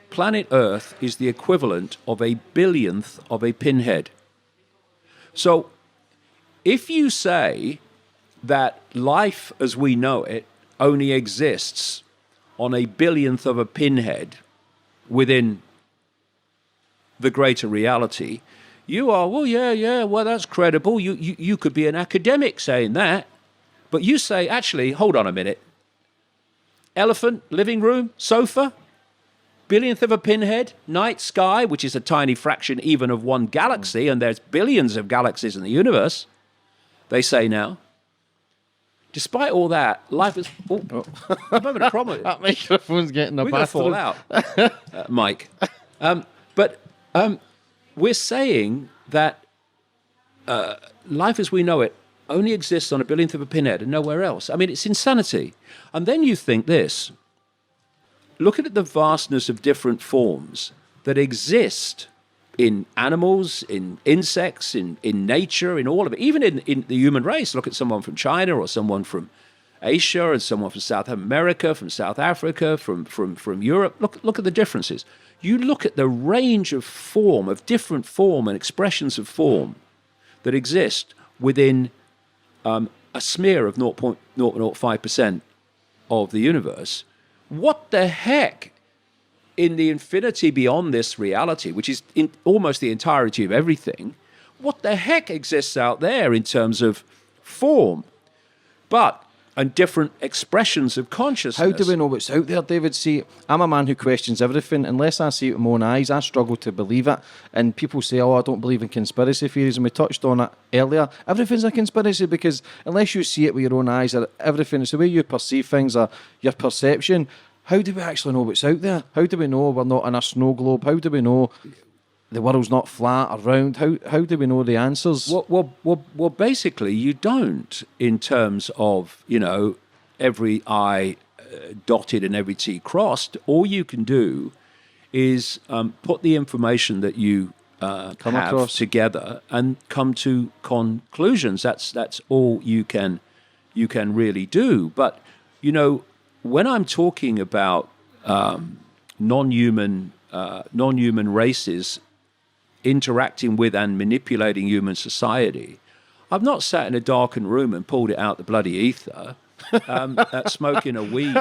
planet Earth is the equivalent of a billionth of a pinhead. So if you say that life as we know it only exists on a billionth of a pinhead within the greater reality, you are, well, yeah, well, that's credible. You could be an academic saying that. But you say, actually, hold on a minute. Elephant, living room, sofa, billionth of a pinhead, night sky, which is a tiny fraction even of one galaxy, and there's billions of galaxies in the universe, they say now. Despite all that, life is... Oh, I'm having a problem. That microphone's getting a We're going to fall out, Mike. But we're saying that life as we know it only exists on a billionth of a pinhead and nowhere else. I mean, it's insanity. And then you think this. Look at the vastness of different forms that exist in animals, in insects, in nature, in all of it. Even in the human race, look at someone from China or someone from Asia and someone from South America, from South Africa, from Europe. Look at the differences. You look at the range of form, of different form and expressions of form that exist within a smear of 0.005% of the universe. What the heck? In the infinity beyond this reality, which is in almost the entirety of everything, what the heck exists out there in terms of form, and different expressions of consciousness? How do we know what's out there, David? See, I'm a man who questions everything. Unless I see it with my own eyes, I struggle to believe it. And people say, I don't believe in conspiracy theories. And we touched on it earlier. Everything's a conspiracy because unless you see it with your own eyes, or everything, it's the way you perceive things or your perception. How do we actually know what's out there? How do we know we're not in a snow globe? How do we know the world's not flat or round? How do we know the answers? Well, basically, you don't, in terms of, every I dotted and every T crossed. All you can do is put the information that you have across together and come to conclusions. That's all you can really do. But, when I'm talking about non-human races interacting with and manipulating human society, I've not sat in a darkened room and pulled it out the bloody ether, smoking a weed.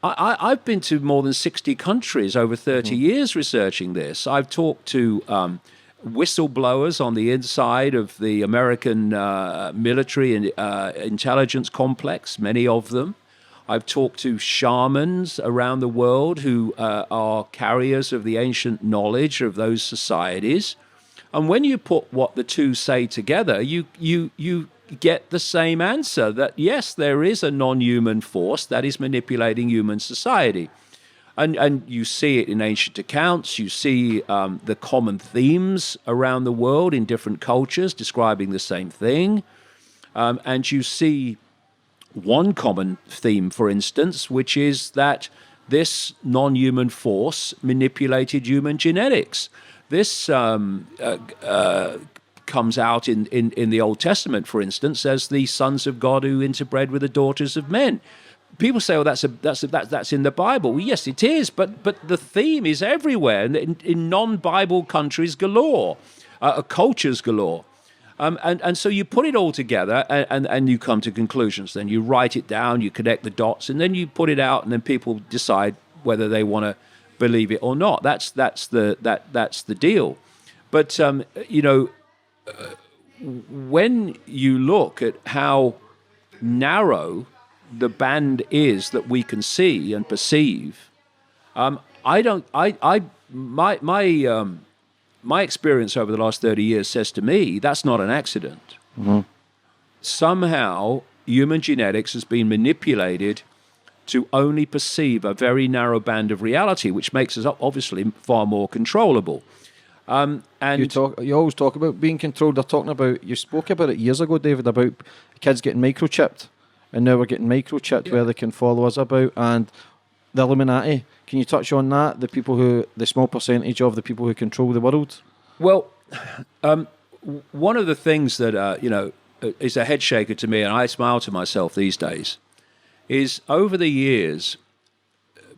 I've been to more than 60 countries over 30 years researching this. I've talked to whistleblowers on the inside of the American military and intelligence complex, many of them. I've talked to shamans around the world who are carriers of the ancient knowledge of those societies. And when you put what the two say together, you get the same answer, that yes, there is a non-human force that is manipulating human society. And you see it in ancient accounts. You see the common themes around the world in different cultures describing the same thing. And you see one common theme, for instance, which is that this non-human force manipulated human genetics. This comes out in the Old Testament, for instance, as the sons of God who interbred with the daughters of men. People say, "Oh, that's in the Bible." Well, yes, it is, but the theme is everywhere in non-Bible countries galore, cultures galore. And so you put it all together and you come to conclusions. Then you write it down, you connect the dots, and then you put it out, and then people decide whether they want to believe it or not. That's the deal. But when you look at how narrow the band is that we can see and perceive, my experience over the last 30 years says to me that's not an accident. Mm-hmm. Somehow, human genetics has been manipulated to only perceive a very narrow band of reality, which makes us obviously far more controllable. And you always talk about being controlled. They're talking about, you spoke about it years ago, David, about kids getting microchipped, and now we're getting microchipped where they can follow us about, and the Illuminati. Can you touch on that? The small percentage of the people who control the world? Well, one of the things that is a head shaker to me, and I smile to myself these days, is over the years,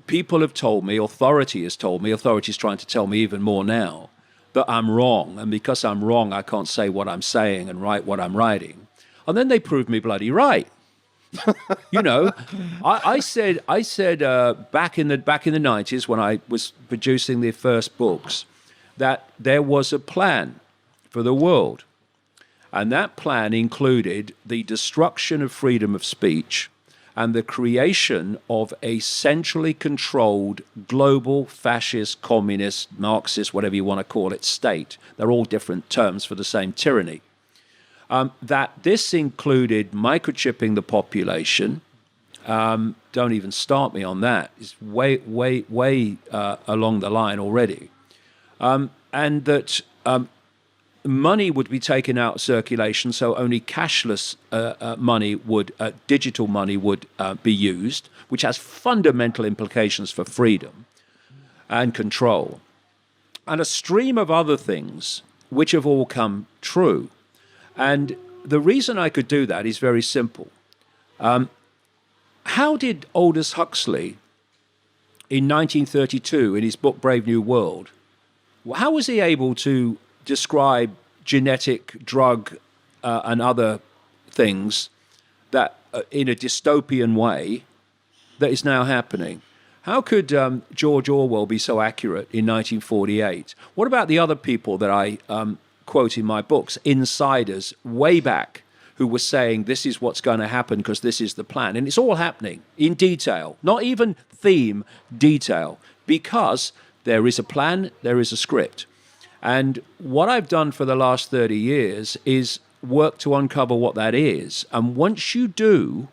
people have told me, authority has told me, authority is trying to tell me even more now, that I'm wrong, and because I'm wrong, I can't say what I'm saying and write what I'm writing. And then they prove me bloody right. I said back in the 90s when I was producing the first books that there was a plan for the world, And that plan included the destruction of freedom of speech and the creation of a centrally controlled global fascist, communist, Marxist, whatever you want to call it, state. They're all different terms for the same tyranny. That this included microchipping the population. Don't even start me on that. It's way along the line already. And that money would be taken out of circulation, so only cashless money digital money would be used, which has fundamental implications for freedom and control. And a stream of other things which have all come true. And the reason I could do that is very simple. How did Aldous Huxley, in 1932, in his book Brave New World, how was he able to describe genetic, drug, and other things that in a dystopian way that is now happening? How could George Orwell be so accurate in 1948? What about the other people that I quote in my books, insiders way back, who were saying this is what's going to happen because this is the plan? And it's all happening in detail, not even theme, detail, because there is a plan, there is a script. And what I've done for the last 30 years is work to uncover what that is. And once you do,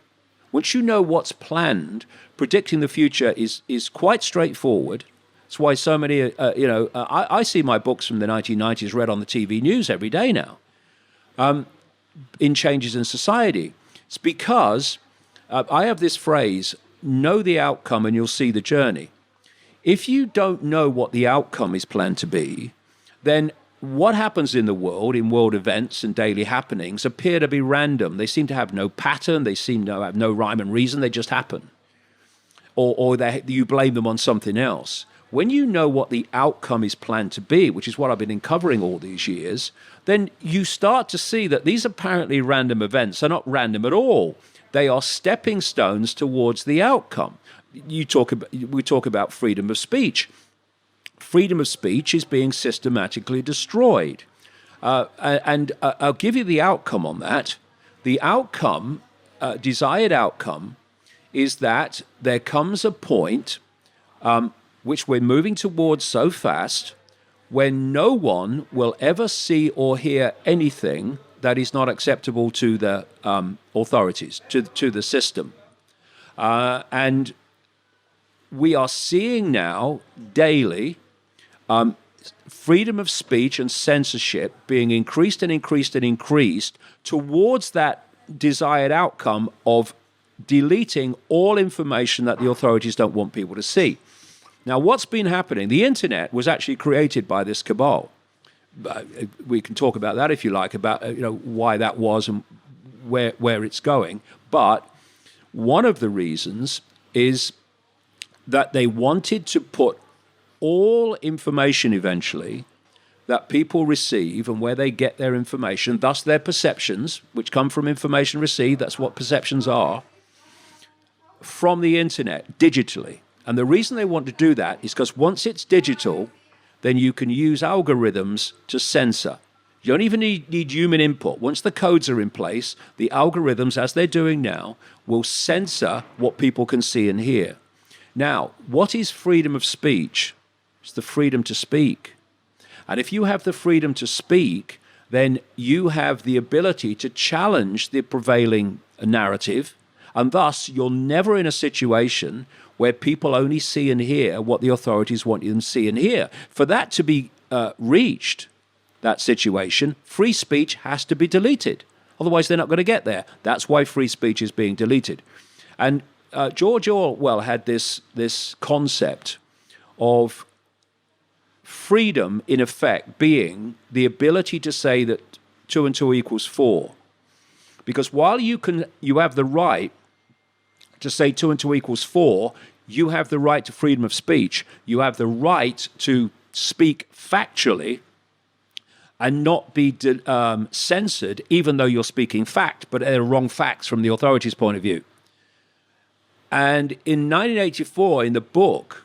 once you know what's planned, predicting the future is quite straightforward. That's why so many, I see my books from the 1990s read on the TV news every day now, in changes in society. It's because I have this phrase, know the outcome and you'll see the journey. If you don't know what the outcome is planned to be, then what happens in the world, in world events and daily happenings, appear to be random. They seem to have no pattern. They seem to have no rhyme and reason. They just happen. Or you blame them on something else. When you know what the outcome is planned to be, which is what I've been uncovering all these years, then you start to see that these apparently random events are not random at all. They are stepping stones towards the outcome. We talk about freedom of speech. Freedom of speech is being systematically destroyed. And I'll give you the outcome on that. The outcome, desired outcome, is that there comes a point which we're moving towards so fast when no one will ever see or hear anything that is not acceptable to the authorities, to the system. And we are seeing now daily freedom of speech and censorship being increased and increased and increased towards that desired outcome of deleting all information that the authorities don't want people to see. Now, what's been happening? The internet was actually created by this cabal. We can talk about that if you like, about why that was and where it's going. But one of the reasons is that they wanted to put all information eventually that people receive and where they get their information, thus their perceptions, which come from information received, that's what perceptions are, from the internet, digitally. And the reason they want to do that is because once it's digital, then you can use algorithms to censor. You don't even need human input. Once the codes are in place, the algorithms, as they're doing now, will censor what people can see and hear. Now, what is freedom of speech? It's the freedom to speak. And if you have the freedom to speak, then you have the ability to challenge the prevailing narrative, and thus you're never in a situation where people only see and hear what the authorities want them to see and hear. For that to be reached, that situation, free speech has to be deleted. Otherwise, they're not going to get there. That's why free speech is being deleted. And George Orwell had this concept of freedom, in effect, being the ability to say that 2 and 2 equals 4. Because while you have the right to say 2 and 2 equals 4, you have the right to freedom of speech. You have the right to speak factually and not be censored, even though you're speaking fact, but they're wrong facts from the authorities' point of view. And in 1984, in the book,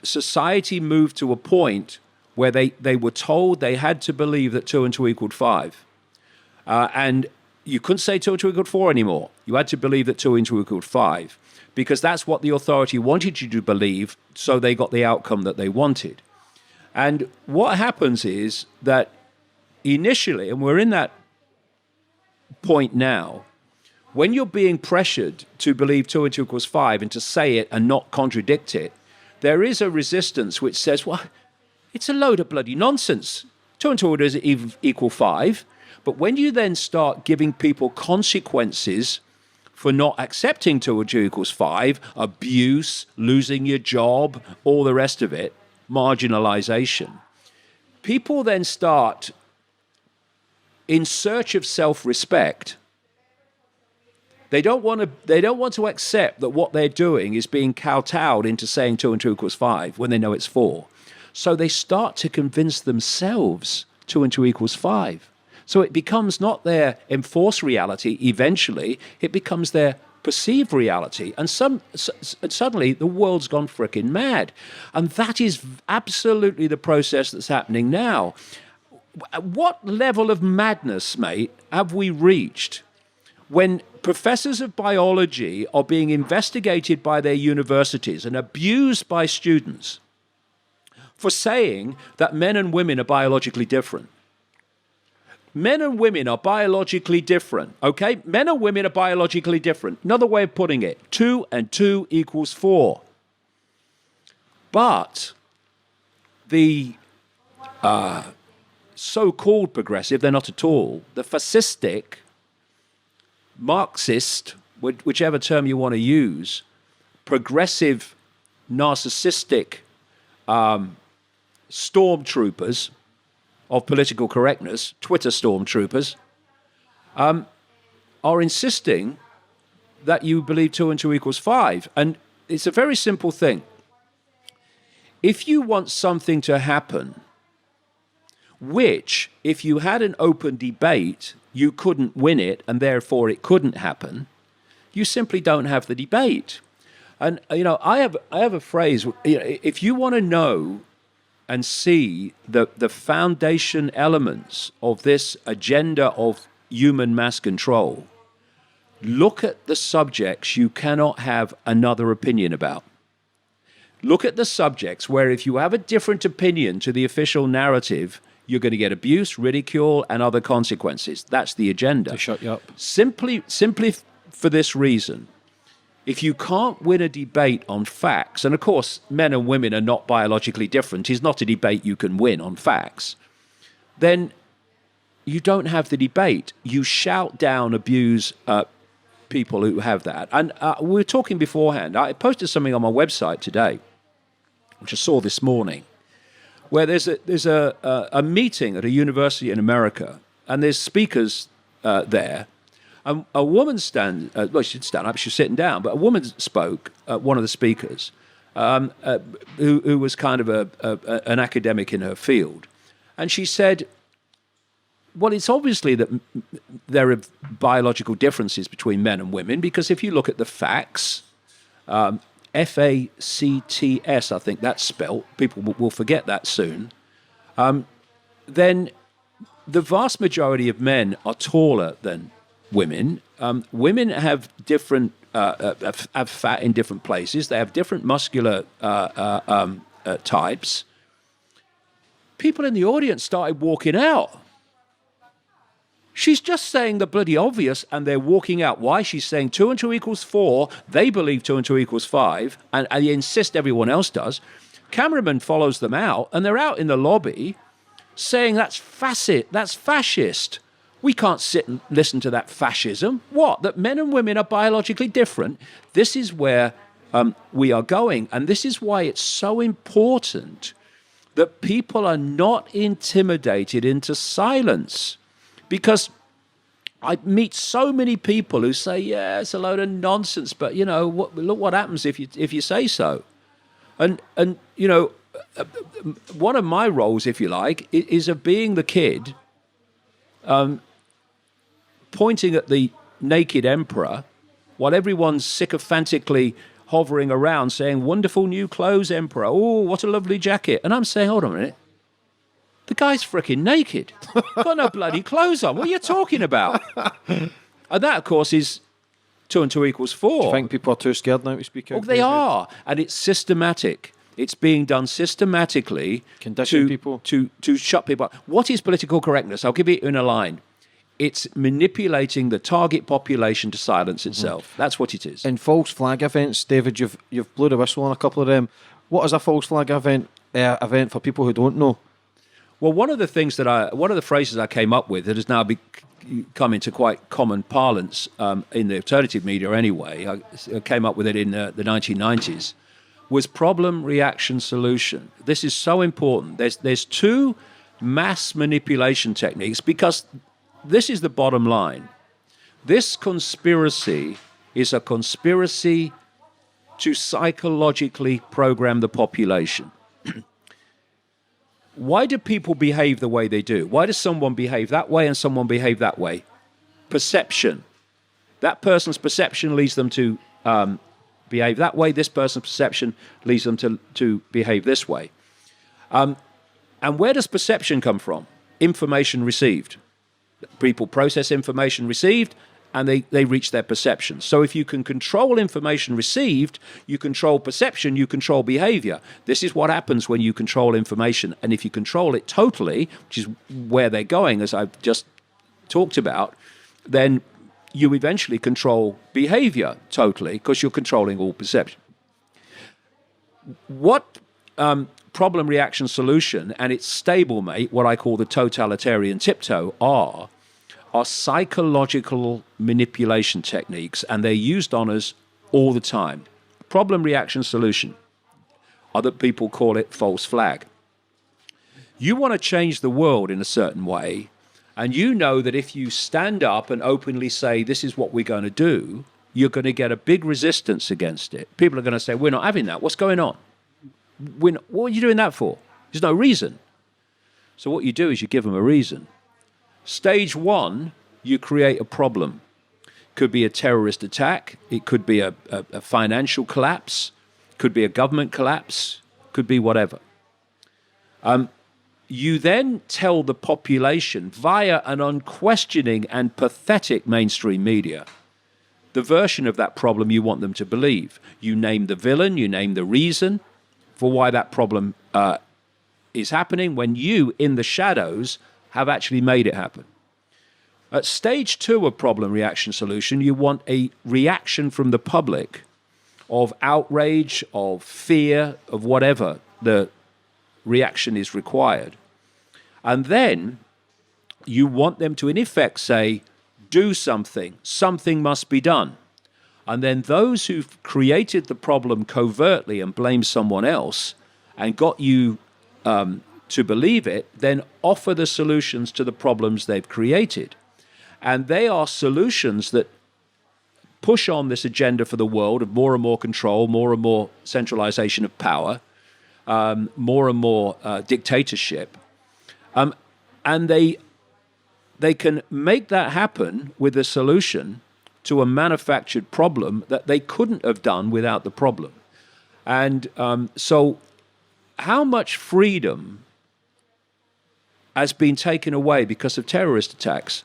society moved to a point where they were told they had to believe that 2 and 2 equaled 5. And you couldn't say 2 and 2 equaled 4 anymore. You had to believe that 2 and 2 equaled 5, because that's what the authority wanted you to believe, so they got the outcome that they wanted. And what happens is that initially, and we're in that point now, when you're being pressured to believe 2 and 2 equals 5 and to say it and not contradict it, there is a resistance which says, well, it's a load of bloody nonsense. 2 and 2 doesn't even equal 5. But when you then start giving people consequences for not accepting 2 and 2 equals 5, abuse, losing your job, all the rest of it, marginalization, people then start, in search of self-respect, they don't want to accept that what they're doing is being kowtowed into saying 2 and 2 equals 5 when they know it's 4. So they start to convince themselves 2 and 2 equals 5. So it becomes not their enforced reality eventually, it becomes their perceived reality. And suddenly the world's gone frickin' mad. And that is absolutely the process that's happening now. What level of madness, mate, have we reached when professors of biology are being investigated by their universities and abused by students for saying that men and women are biologically different? Men and women are biologically different, okay? Men and women are biologically different. Another way of putting it, 2 and 2 equals 4. But the so-called progressive, they're not at all, the fascistic, Marxist, whichever term you want to use, progressive, narcissistic stormtroopers of political correctness, Twitter stormtroopers, are insisting that you believe 2 and 2 equals 5. And it's a very simple thing. If you want something to happen, which, if you had an open debate, you couldn't win it, and therefore it couldn't happen, you simply don't have the debate. And, I have a phrase, if you want to know and see the foundation elements of this agenda of human mass control, look at the subjects you cannot have another opinion about. Look at the subjects where if you have a different opinion to the official narrative, you're going to get abuse, ridicule, and other consequences. That's the agenda. To shut you up. Simply for this reason. If you can't win a debate on facts, and of course men and women are not biologically different, it's not a debate you can win on facts, then you don't have the debate. You shout down, abuse people who have that. And we were talking beforehand. I posted something on my website today, which I saw this morning, where there's a meeting at a university in America, and there's speakers there. A woman she didn't stand up, she was sitting down, but a woman spoke, one of the speakers, who was kind of an academic in her field. And she said, well, it's obviously that there are biological differences between men and women, because if you look at the facts, F-A-C-T-S, I think that's spelt, people will forget that soon, then the vast majority of men are taller than women. Women have different have fat in different places. They have different muscular types. People in the audience started walking out. She's just saying the bloody obvious, and they're walking out. Why? She's saying 2 and 2 equals 4. They believe 2 and 2 equals 5, and they insist everyone else does. Cameraman follows them out, and they're out in the lobby saying that's fascist. We can't sit and listen to that fascism. What? That men and women are biologically different? This is where we are going. And this is why it's so important that people are not intimidated into silence. Because I meet so many people who say, yeah, it's a load of nonsense, but, look what happens if you say so. And one of my roles, if you like, is of being the kid pointing at the naked emperor while everyone's sycophantically hovering around saying, wonderful new clothes, emperor. Oh, what a lovely jacket. And I'm saying, hold on a minute. The guy's freaking naked. Got no bloody clothes on. What are you talking about? And that, of course, is 2 and 2 equals 4. Do you think people are too scared now to speak out? Oh, they are. And it's systematic. It's being done systematically Condition people. to shut people up. What is political correctness? I'll give it in a line. It's manipulating the target population to silence itself. That's what it is. In false flag events, David, you've blew the whistle on a couple of them. What is a false flag event for people who don't know? Well, one of the phrases I came up with that has now come into quite common parlance in the alternative media anyway, I came up with it in the 1990s, was problem, reaction, solution. This is so important. There's 2 mass manipulation techniques, because this is the bottom line. This conspiracy is a conspiracy to psychologically program the population. Why do people behave the way they do? Why does someone behave that way and someone behave that way? Perception. That person's perception leads them to behave that way. This person's perception leads them to behave this way. And where does perception come from? Information received. People process information received, and they reach their perception. So if you can control information received, you control perception, you control behavior. This is what happens when you control information. And if you control it totally, which is where they're going, as I've just talked about, then you eventually control behavior totally, because you're controlling all perception. What problem, reaction, solution, and its stablemate, what I call the totalitarian tiptoe, are psychological manipulation techniques, and they're used on us all the time. Problem, reaction, solution. Other people call it false flag. You want to change the world in a certain way, and you know that if you stand up and openly say, this is what we're going to do, you're going to get a big resistance against it. People are going to say, we're not having that. What's going on? What are you doing that for? There's no reason. So what you do is you give them a reason. Stage 1, you create a problem. Could be a terrorist attack. It could be a financial collapse. Could be a government collapse. Could be whatever. You then tell the population via an unquestioning and pathetic mainstream media the version of that problem you want them to believe. You name the villain. You name the reason for why that problem is happening, when you, in the shadows, have actually made it happen. At stage 2 of problem, reaction, solution, you want a reaction from the public of outrage, of fear, of whatever the reaction is required. And then you want them to, in effect, say, do something. Something must be done. And then those who've created the problem covertly and blame someone else and got you to believe it, then offer the solutions to the problems they've created. And they are solutions that push on this agenda for the world of more and more control, more and more centralization of power, more and more dictatorship. And they can make that happen with a solution to a manufactured problem that they couldn't have done without the problem. And so how much freedom has been taken away because of terrorist attacks?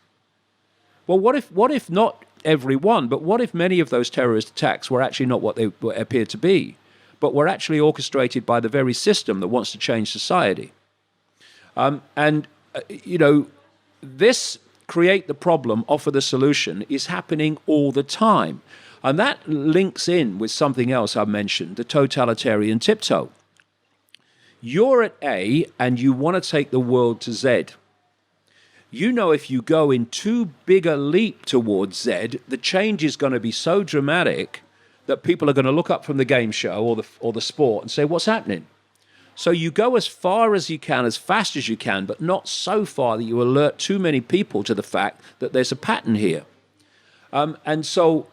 Well, what if not every one, but what if many of those terrorist attacks were actually not what they appeared to be, but were actually orchestrated by the very system that wants to change society? This create the problem, offer the solution is happening all the time. And that links in with something else I mentioned, the totalitarian tiptoe. You're at A and you want to take the world to Z. You know if you go in too big a leap towards Z, the change is going to be so dramatic that people are going to look up from the game show or the sport and say, what's happening? So you go as far as you can, as fast as you can, but not so far that you alert too many people to the fact that there's a pattern here. So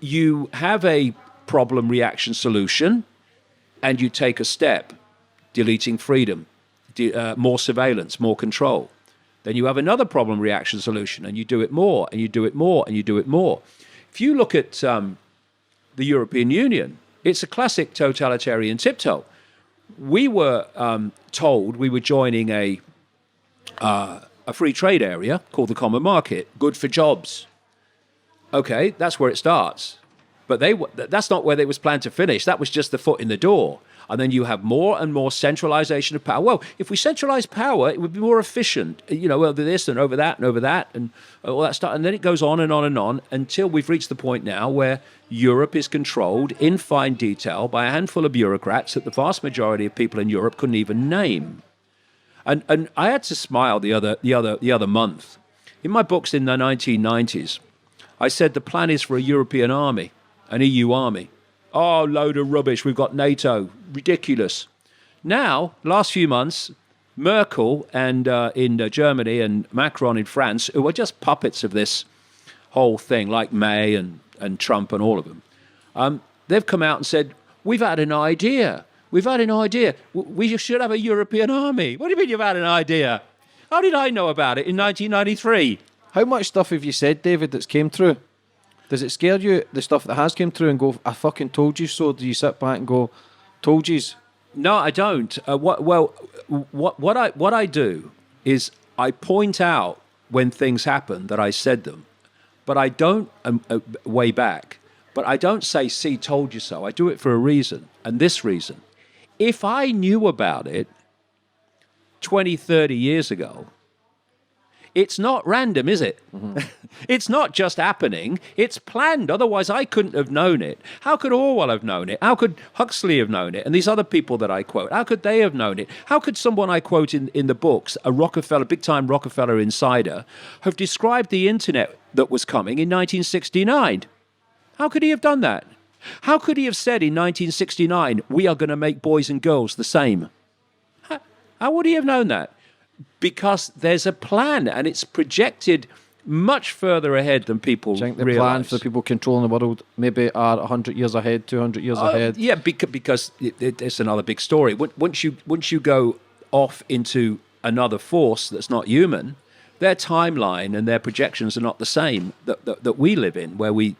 you have a problem, reaction, solution, and you take a step, deleting freedom, more surveillance, more control. Then you have another problem, reaction, solution, and you do it more, and you do it more, and you do it more. If you look at the European Union, it's a classic totalitarian tiptoe. we were told we were joining a free trade area called the Common Market, good for jobs. Okay, that's where it starts. But that's not where it was planned to finish. That was just the foot in the door. And then you have more and more centralization of power. Well, if we centralize power, it would be more efficient. Over this and over that and all that stuff. And then it goes on and on and on until we've reached the point now where Europe is controlled in fine detail by a handful of bureaucrats that the vast majority of people in Europe couldn't even name. And I had to smile the other month. In my books in the 1990s, I said the plan is for a European army, an EU army. Oh, load of rubbish. We've got NATO. Ridiculous. Now, last few months, Merkel and in Germany and Macron in France, who are just puppets of this whole thing, like May and Trump and all of them, they've come out and said, we've had an idea. We've had an idea. We should have a European army. What do you mean you've had an idea? How did I know about it in 1993? How much stuff have you said, David, that's came through? Does it scare you, the stuff that has came through, and go, I fucking told you so? Do you sit back and go, told yous? No, I don't. What I do is I point out when things happen that I said them, but I don't way back. But I don't say, see, told you so. I do it for a reason, and this reason. If I knew about it 20, 30 years ago, it's not random, is it? Mm-hmm. It's not just happening. It's planned. Otherwise, I couldn't have known it. How could Orwell have known it? How could Huxley have known it? And these other people that I quote, how could they have known it? How could someone I quote in the books, a Rockefeller, big-time Rockefeller insider, have described the internet that was coming in 1969? How could he have done that? How could he have said in 1969, we are going to make boys and girls the same? How would he have known that? Because there's a plan, and it's projected much further ahead than people realize. The realize. plan for the people controlling the world maybe are 100 years ahead, 200 years ahead. Yeah, because it's another big story. Once you go off into another force that's not human, their timeline and their projections are not the same that we live in, where we,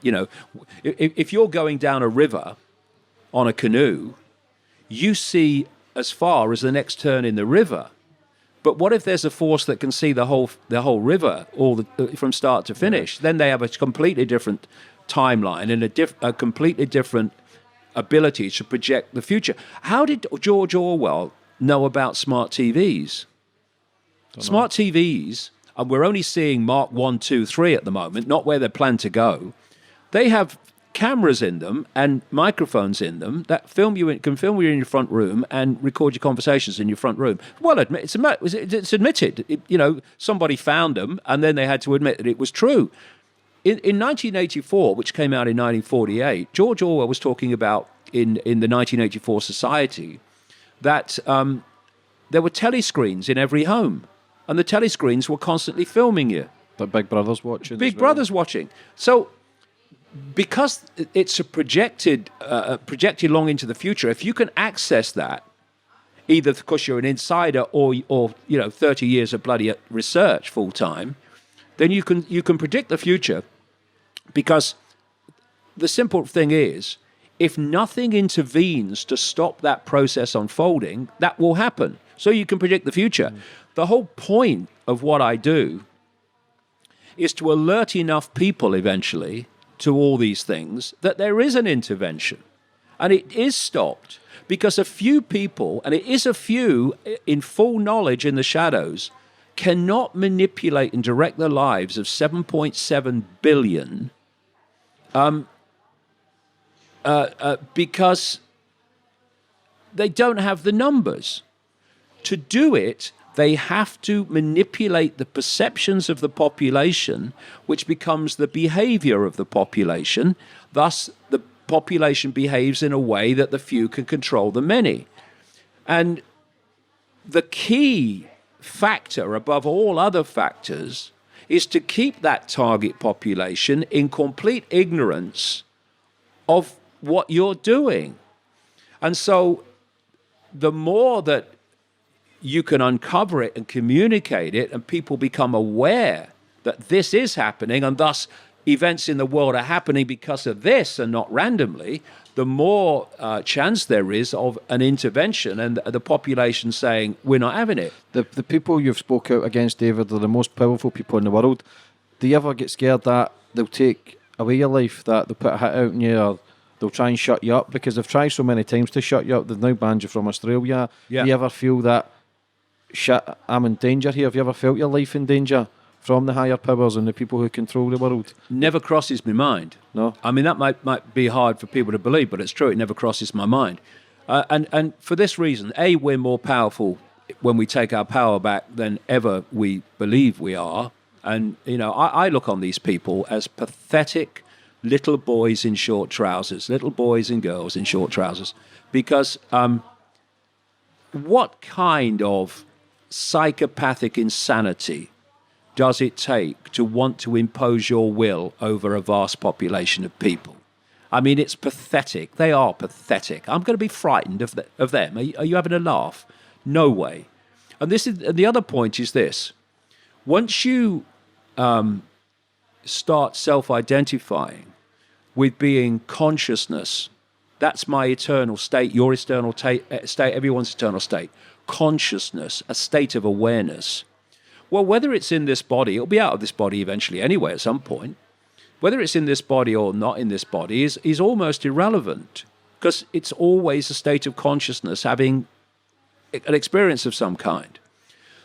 if you're going down a river on a canoe, you see as far as the next turn in the river. But what if there's a force that can see the whole river from start to finish? Then they have a completely different timeline and a completely different ability to project the future. How did George Orwell know about smart TVs? Smart TVs, and we're only seeing Mark 1, 2, 3 at the moment, not where they're planned to go. They have cameras in them and microphones in them that can film you in your front room and record your conversations in your front room. Well, it's admitted. Somebody found them, and then they had to admit that it was true. In 1984, which came out in 1948, George Orwell was talking about in the 1984 Society that there were telescreens in every home, and the telescreens were constantly filming you. But Big Brother's watching. Big Brother's watching. So, because it's projected long into the future, if you can access that, either because you're an insider or 30 years of bloody research full time, then you can predict the future. Because the simple thing is, if nothing intervenes to stop that process unfolding, that will happen. So you can predict the future. The whole point of what I do is to alert enough people eventually to all these things that there is an intervention, and it is stopped because a few people, and it is a few in full knowledge in the shadows, cannot manipulate and direct the lives of 7.7 billion because they don't have the numbers. To do it, they have to manipulate the perceptions of the population, which becomes the behavior of the population. Thus, the population behaves in a way that the few can control the many. And the key factor above all other factors is to keep that target population in complete ignorance of what you're doing. And so the more that you can uncover it and communicate it, and people become aware that this is happening, and thus events in the world are happening because of this and not randomly, the more chance there is of an intervention and the population saying, we're not having it. The people you've spoke out against, David, are the most powerful people in the world. Do you ever get scared that they'll take away your life, that they'll put a hit out on you, or they'll try and shut you up? Because they've tried so many times to shut you up. They've now banned you from Australia. Yeah. Do you ever feel that, shit, I'm in danger here? Have you ever felt your life in danger from the higher powers and the people who control the world? Never crosses my mind. No. I mean, that might be hard for people to believe, but it's true. It never crosses my mind. And for this reason, A, we're more powerful when we take our power back than ever we believe we are. And, I look on these people as pathetic little boys in short trousers, little boys and girls in short trousers, because what kind of psychopathic insanity does it take to want to impose your will over a vast population of people? I mean, it's pathetic. They are pathetic. I'm going to be frightened of them. Are you having a laugh? No way. And the other point is this. Once you start self-identifying with being consciousness, that's my eternal state, your eternal state, everyone's eternal state. Consciousness, a state of awareness. Well, whether it's in this body, it'll be out of this body eventually anyway at some point. Whether it's in this body or not in this body is almost irrelevant, because it's always a state of consciousness having an experience of some kind.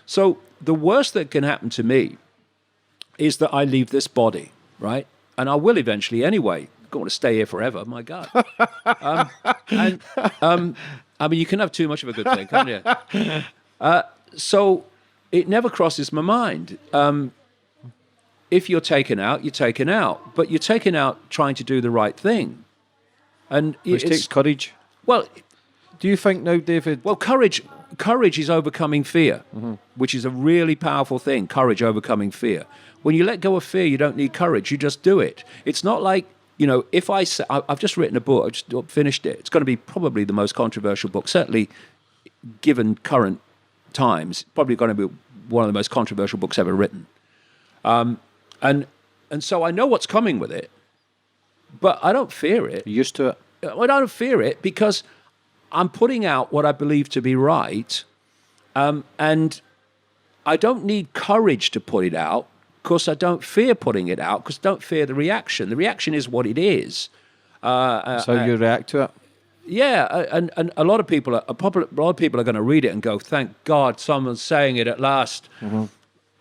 So the worst that can happen to me is that I leave this body, right? And I will eventually anyway. I don't want to stay here forever, my God. I mean, you can have too much of a good thing, can't you? So it never crosses my mind. If you're taken out, you're taken out. But you're taken out trying to do the right thing. And Which takes courage. Well, do you think now, David? Well, courage is overcoming fear, which is a really powerful thing, courage overcoming fear. When you let go of fear, you don't need courage. You just do it. It's not like, if I say, I've just written a book, I just finished it. It's going to be probably the most controversial book, certainly given current times, probably going to be one of the most controversial books ever written. And so I know what's coming with it, but I don't fear it. You're used to it. I don't fear it because I'm putting out what I believe to be right, and I don't need courage to put it out because I don't fear putting it out because I don't fear the reaction. The reaction is what it is. That's how you react to it. Yeah, and a lot of people are going to read it and go, "Thank God, someone's saying it at last." Mm-hmm.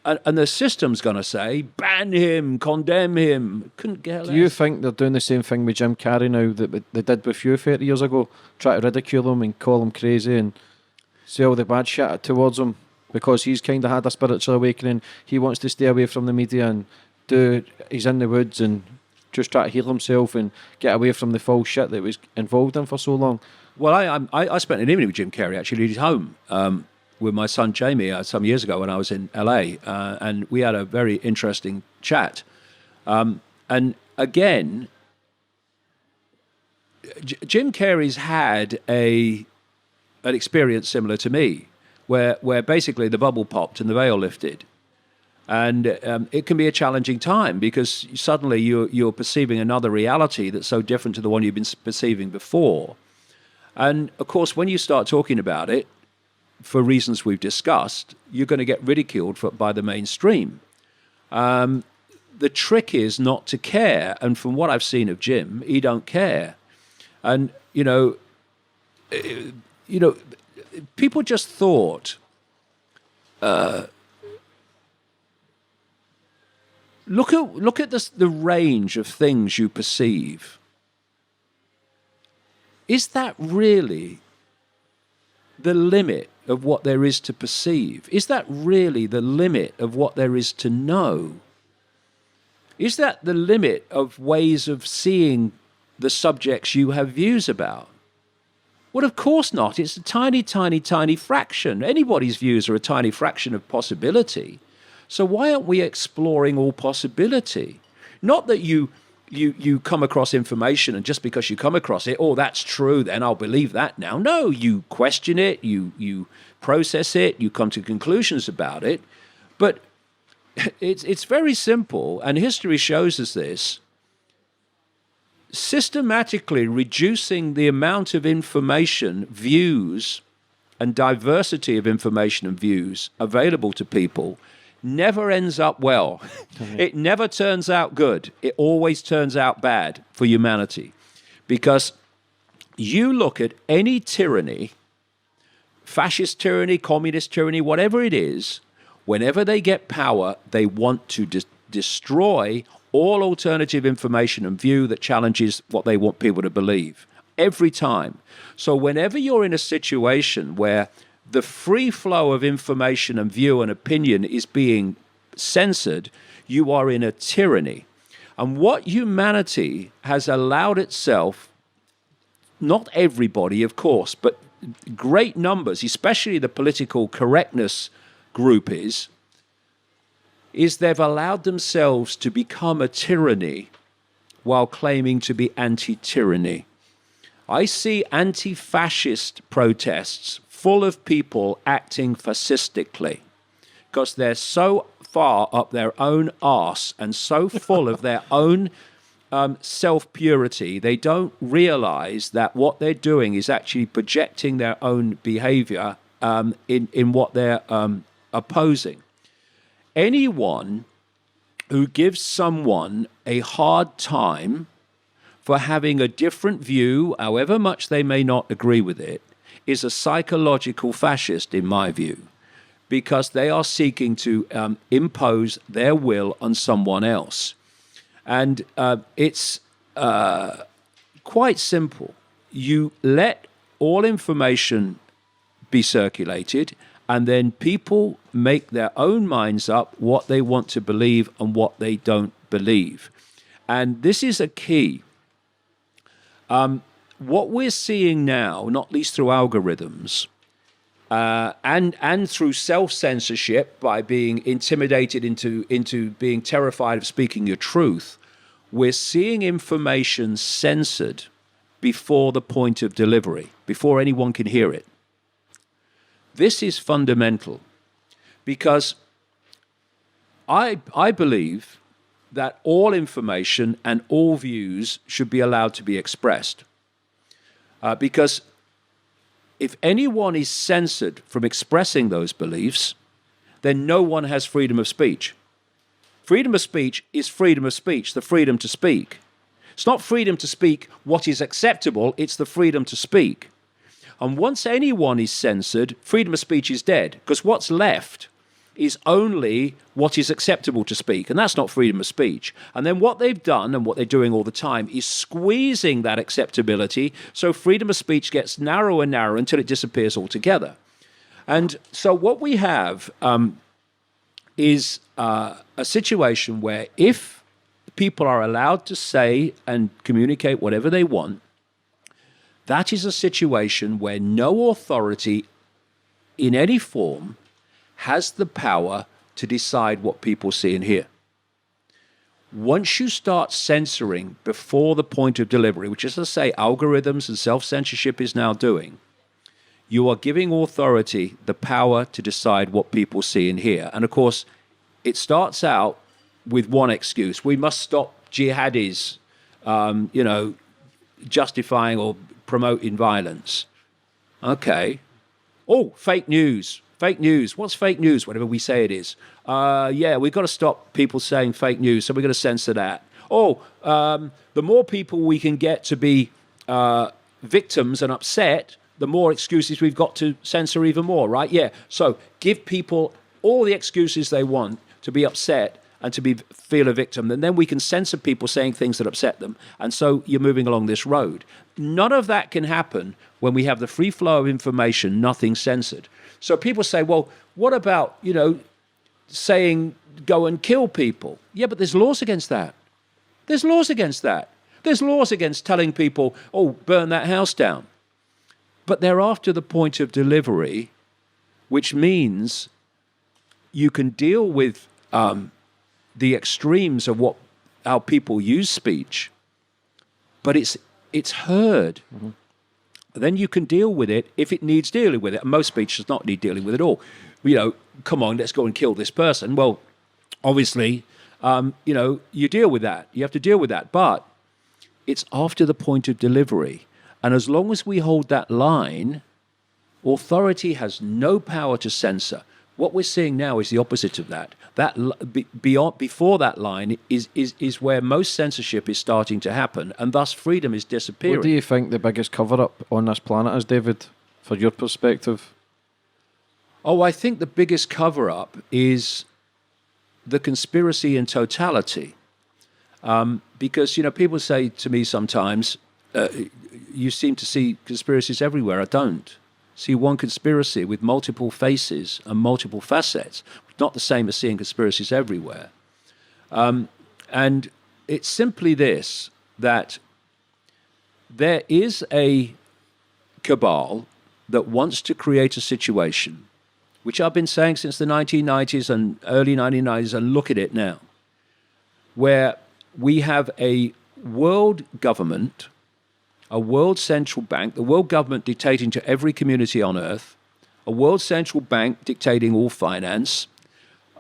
And the system's going to say, ban him, condemn him. Couldn't get less. Do you think they're doing the same thing with Jim Carrey now that they did with you 30 years ago? Try to ridicule him and call him crazy and say all the bad shit towards him because he's kind of had a spiritual awakening. He wants to stay away from the media and he's in the woods and just try to heal himself and get away from the false shit that he was involved in for so long. Well, I spent an evening with Jim Carrey actually at his home. With my son Jamie some years ago when I was in LA, and we had a very interesting chat. And again, Jim Carrey's had an experience similar to me, where basically the bubble popped and the veil lifted, and it can be a challenging time because suddenly you're perceiving another reality that's so different to the one you've been perceiving before, and of course when you start talking about it, for reasons we've discussed, you're going to get ridiculed by the mainstream. The trick is not to care, and from what I've seen of Jim, he don't care. And people just thought, look at the range of things you perceive. Is that really the limit of what there is to perceive? Is that really the limit of what there is to know? Is that the limit of ways of seeing the subjects you have views about? Well, of course not. It's a tiny, tiny, tiny fraction. Anybody's views are a tiny fraction of possibility. So why aren't we exploring all possibility? Not that you come across information and just because you come across it, oh, that's true, then I'll believe that now. No, you question it, you process it, you come to conclusions about it. But it's very simple, and history shows us this. Systematically reducing the amount of information, views, and diversity of information and views available to people never ends up well. It never turns out good. It always turns out bad for humanity. Because you look at any tyranny, fascist tyranny, communist tyranny, whatever it is, whenever they get power, they want to destroy all alternative information and view that challenges what they want people to believe. Every time. So whenever you're in a situation where the free flow of information and view and opinion is being censored, you are in a tyranny. And what humanity has allowed itself, not everybody, of course, but great numbers, especially the political correctness group is they've allowed themselves to become a tyranny while claiming to be anti-tyranny. I see anti-fascist protests full of people acting fascistically because they're so far up their own arse and so full of their own self-purity, they don't realize that what they're doing is actually projecting their own behavior in what they're opposing. Anyone who gives someone a hard time for having a different view, however much they may not agree with it, is a psychological fascist, in my view, because they are seeking to impose their will on someone else. And it's quite simple. You let all information be circulated, and then people make their own minds up what they want to believe and what they don't believe. And this is a key. What we're seeing now, not least through algorithms, and through self-censorship by being intimidated into being terrified of speaking your truth, we're seeing information censored before the point of delivery, before anyone can hear it. This is fundamental because I believe that all information and all views should be allowed to be expressed. Because if anyone is censored from expressing those beliefs, then no one has freedom of speech. Freedom of speech is freedom of speech, the freedom to speak. It's not freedom to speak what is acceptable, it's the freedom to speak. And once anyone is censored, freedom of speech is dead, because what's left is only what is acceptable to speak, and that's not freedom of speech. And then what they've done, and what they're doing all the time, is squeezing that acceptability, so freedom of speech gets narrower and narrower until it disappears altogether. And so what we have is a situation where if people are allowed to say and communicate whatever they want, that is a situation where no authority in any form has the power to decide what people see and hear. Once you start censoring before the point of delivery, which, as I say, algorithms and self-censorship is now doing, you are giving authority the power to decide what people see and hear. And of course, it starts out with one excuse. We must stop jihadis, justifying or promoting violence. Okay. Oh, fake news. Fake news. What's fake news? Whatever we say it is. We've got to stop people saying fake news, so we're going to censor that. The more people we can get to be victims and upset, the more excuses we've got to censor even more, right? Yeah. So give people all the excuses they want to be upset and to feel a victim, and then we can censor people saying things that upset them. And so you're moving along this road. None of that can happen when we have the free flow of information, nothing censored. So people say, well, what about, saying go and kill people? Yeah, but there's laws against that. There's laws against that. There's laws against telling people, burn that house down. But they're after the point of delivery, which means you can deal with the extremes of how people use speech, but it's heard. Mm-hmm. Then you can deal with it if it needs dealing with it. And most speech does not need dealing with at all. Come on, let's go and kill this person. Well, Obviously, you deal with that. You have to deal with that. But it's after the point of delivery. And as long as we hold that line, authority has no power to censor. What we're seeing now is the opposite of that. Before that line is where most censorship is starting to happen, and thus freedom is disappearing. What do you think the biggest cover-up on this planet is, David, for your perspective? Oh, I think the biggest cover-up is the conspiracy in totality. Because, people say to me sometimes, you seem to see conspiracies everywhere. I don't. See one conspiracy with multiple faces and multiple facets. Not the same as seeing conspiracies everywhere. And it's simply this, that there is a cabal that wants to create a situation, which I've been saying since the 1990s and early 1990s, and look at it now, where we have a world government, a world central bank, the world government dictating to every community on earth, a world central bank dictating all finance,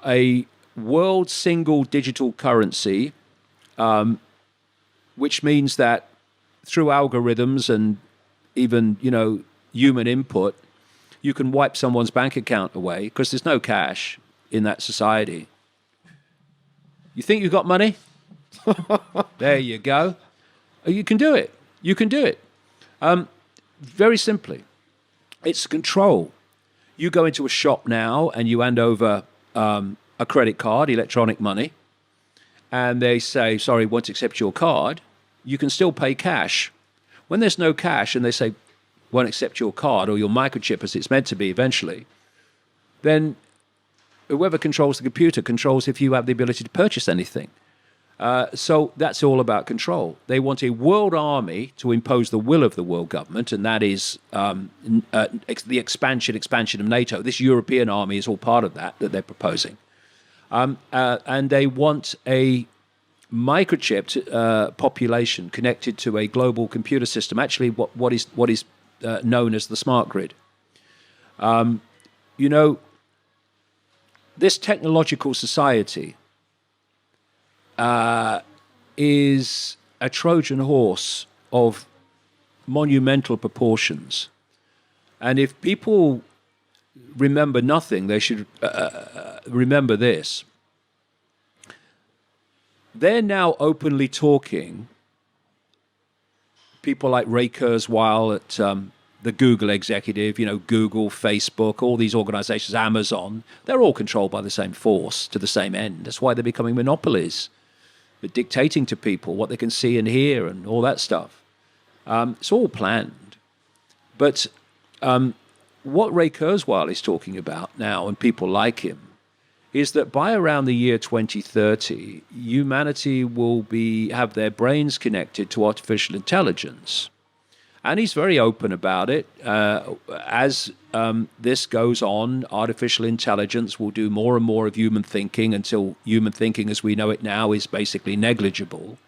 a world single digital currency, which means that through algorithms and even, human input, you can wipe someone's bank account away because there's no cash in that society. You think you've got money? There you go. You can do it. You can do it. Very simply, it's control. You go into a shop now and you hand over a credit card, electronic money, and they say, sorry, won't accept your card. You can still pay cash. When there's no cash and they say, won't accept your card or your microchip as it's meant to be eventually, then whoever controls the computer controls if you have the ability to purchase anything. So that's all about control. They want a world army to impose the will of the world government, and that is the expansion of NATO. This European army is all part of that they're proposing. And they want a microchipped population connected to a global computer system, actually what is known as the smart grid. This technological society is a Trojan horse of monumental proportions. And if people remember nothing, they should remember this. They're now openly talking, people like Ray Kurzweil at the Google executive, Google, Facebook, all these organizations, Amazon, they're all controlled by the same force to the same end. That's why they're becoming monopolies. They're dictating to people what they can see and hear and all that stuff. It's all planned. But what Ray Kurzweil is talking about now, and people like him, is that by around the year 2030, humanity will have their brains connected to artificial intelligence. And he's very open about it. As this goes on, artificial intelligence will do more and more of human thinking until human thinking as we know it now is basically negligible.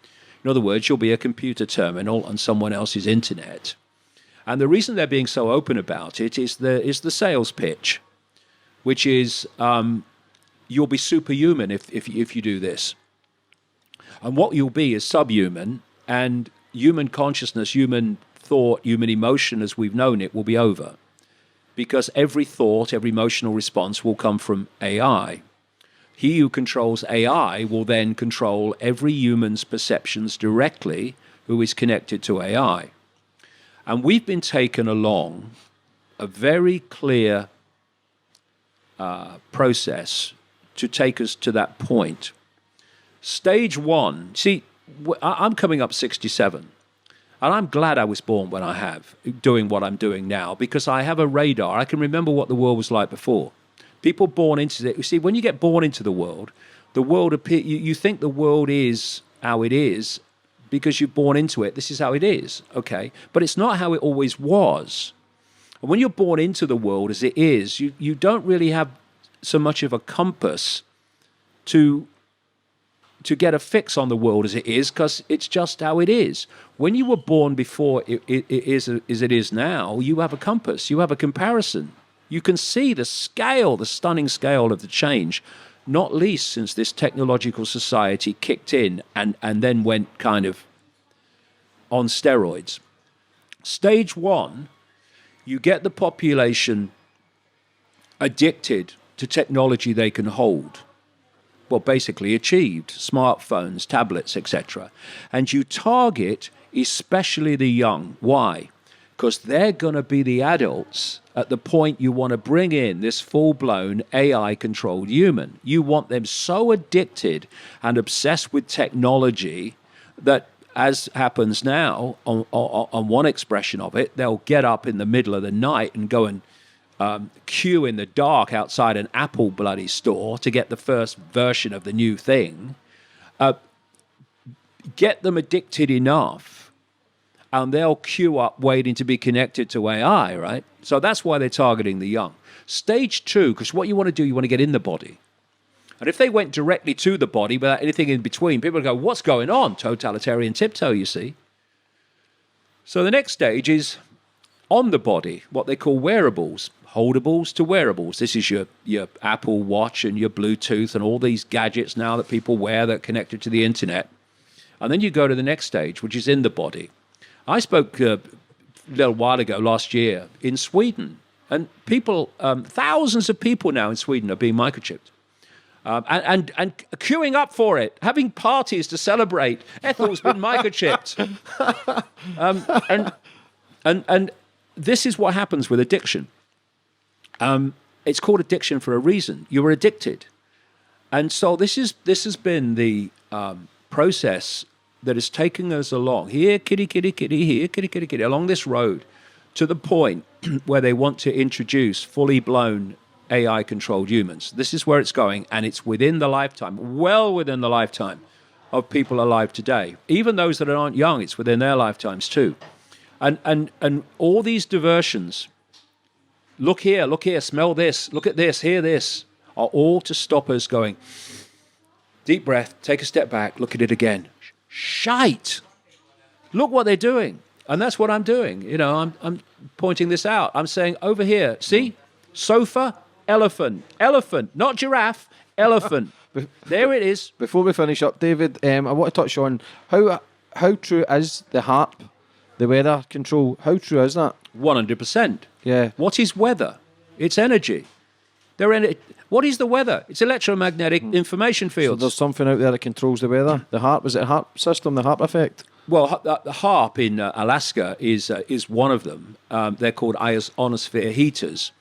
In other words, you'll be a computer terminal on someone else's internet. And the reason they're being so open about it is the sales pitch, which is you'll be superhuman if you do this. And what you'll be is subhuman, and human consciousness, human thought, human emotion as we've known it will be over. Because every thought, every emotional response will come from AI. He who controls AI will then control every human's perceptions directly who is connected to AI. And we've been taken along a very clear process to take us to that point. Stage one, see, I'm coming up 67. And I'm glad I was born when I have, doing what I'm doing now, because I have a radar. I can remember what the world was like before. People born into it. You see, when you get born into the world you think the world is how it is because you're born into it. This is how it is, okay? But it's not how it always was. And when you're born into the world as it is, you don't really have so much of a compass to get a fix on the world as it is, because it's just how it is. When you were born before it is as it is now, you have a compass, you have a comparison. You can see the scale, the stunning scale of the change. not least since this technological society kicked in and then went kind of on steroids. Stage one, you get the population addicted to technology they can hold. Well, basically achieved, smartphones, tablets, etc. And you target especially the young. Why? Because they're going to be the adults at the point you want to bring in this full-blown AI-controlled human. You want them so addicted and obsessed with technology that, as happens now, on one expression of it, they'll get up in the middle of the night and go and queue in the dark outside an Apple bloody store to get the first version of the new thing. Get them addicted enough, and they'll queue up waiting to be connected to AI, right? So that's why they're targeting the young. Stage two, because what you want to do, you want to get in the body. And if they went directly to the body without anything in between, people would go, what's going on? Totalitarian tiptoe, you see. So the next stage is on the body, what they call wearables, holdables to wearables. This is your Apple Watch and your Bluetooth and all these gadgets now that people wear that are connected to the internet. And then you go to the next stage, which is in the body. I spoke a little while ago, last year, in Sweden. And people, thousands of people now in Sweden are being microchipped. And queuing up for it, having parties to celebrate. Ethel's been microchipped. And this is what happens with addiction. It's called addiction for a reason. You were addicted. And so this has been the process that is taking us along. Here, kitty, kitty, kitty, here, kitty, kitty, kitty, along this road to the point where they want to introduce fully blown AI-controlled humans. This is where it's going, and it's within the lifetime, well within the lifetime of people alive today. Even those that aren't young, it's within their lifetimes too. And all these diversions, look here, smell this, look at this, hear this, are all to stop us going, deep breath, take a step back, look at it again. Shite! Look what they're doing. And that's what I'm doing. You know, I'm pointing this out. I'm saying, over here, see? Sofa, elephant, not giraffe, elephant. There it is. Before we finish up, David, I want to touch on how true is the HARP, the weather control? How true is that? 100%. Yeah. What is weather? It's energy. What is the weather? It's electromagnetic information So fields. there's something out there that controls the weather. The HARP, is it a HARP system, the HARP effect? Well, the HARP in Alaska is one of them. They're called ionosphere heaters,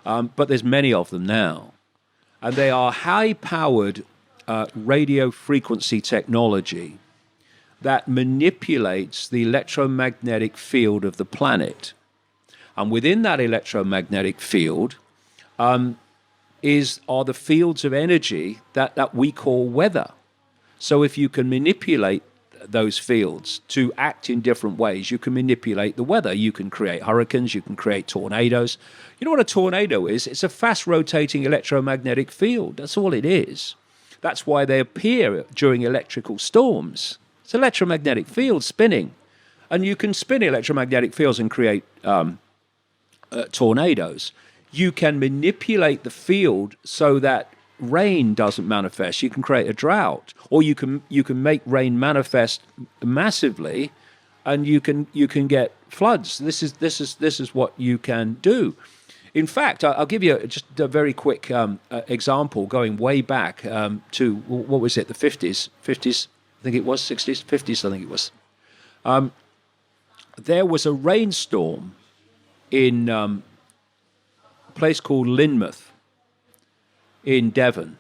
but there's many of them now. And they are high-powered radio frequency technology that manipulates the electromagnetic field of the planet. And within that electromagnetic field are the fields of energy that we call weather. So if you can manipulate those fields to act in different ways, you can manipulate the weather. You can create hurricanes, you can create tornadoes. You know what a tornado is? It's a fast-rotating electromagnetic field. That's all it is. That's why they appear during electrical storms. It's electromagnetic field spinning. And you can spin electromagnetic fields and create tornadoes. You can manipulate the field so that rain doesn't manifest. You can create a drought, or you can make rain manifest massively, and you can get floods. This is what you can do. In fact, I'll give you just a very quick example going way back to, what was it, the 50s, I think it was, 60s, 50s, I think it was. There was a rainstorm in a place called Lynmouth in Devon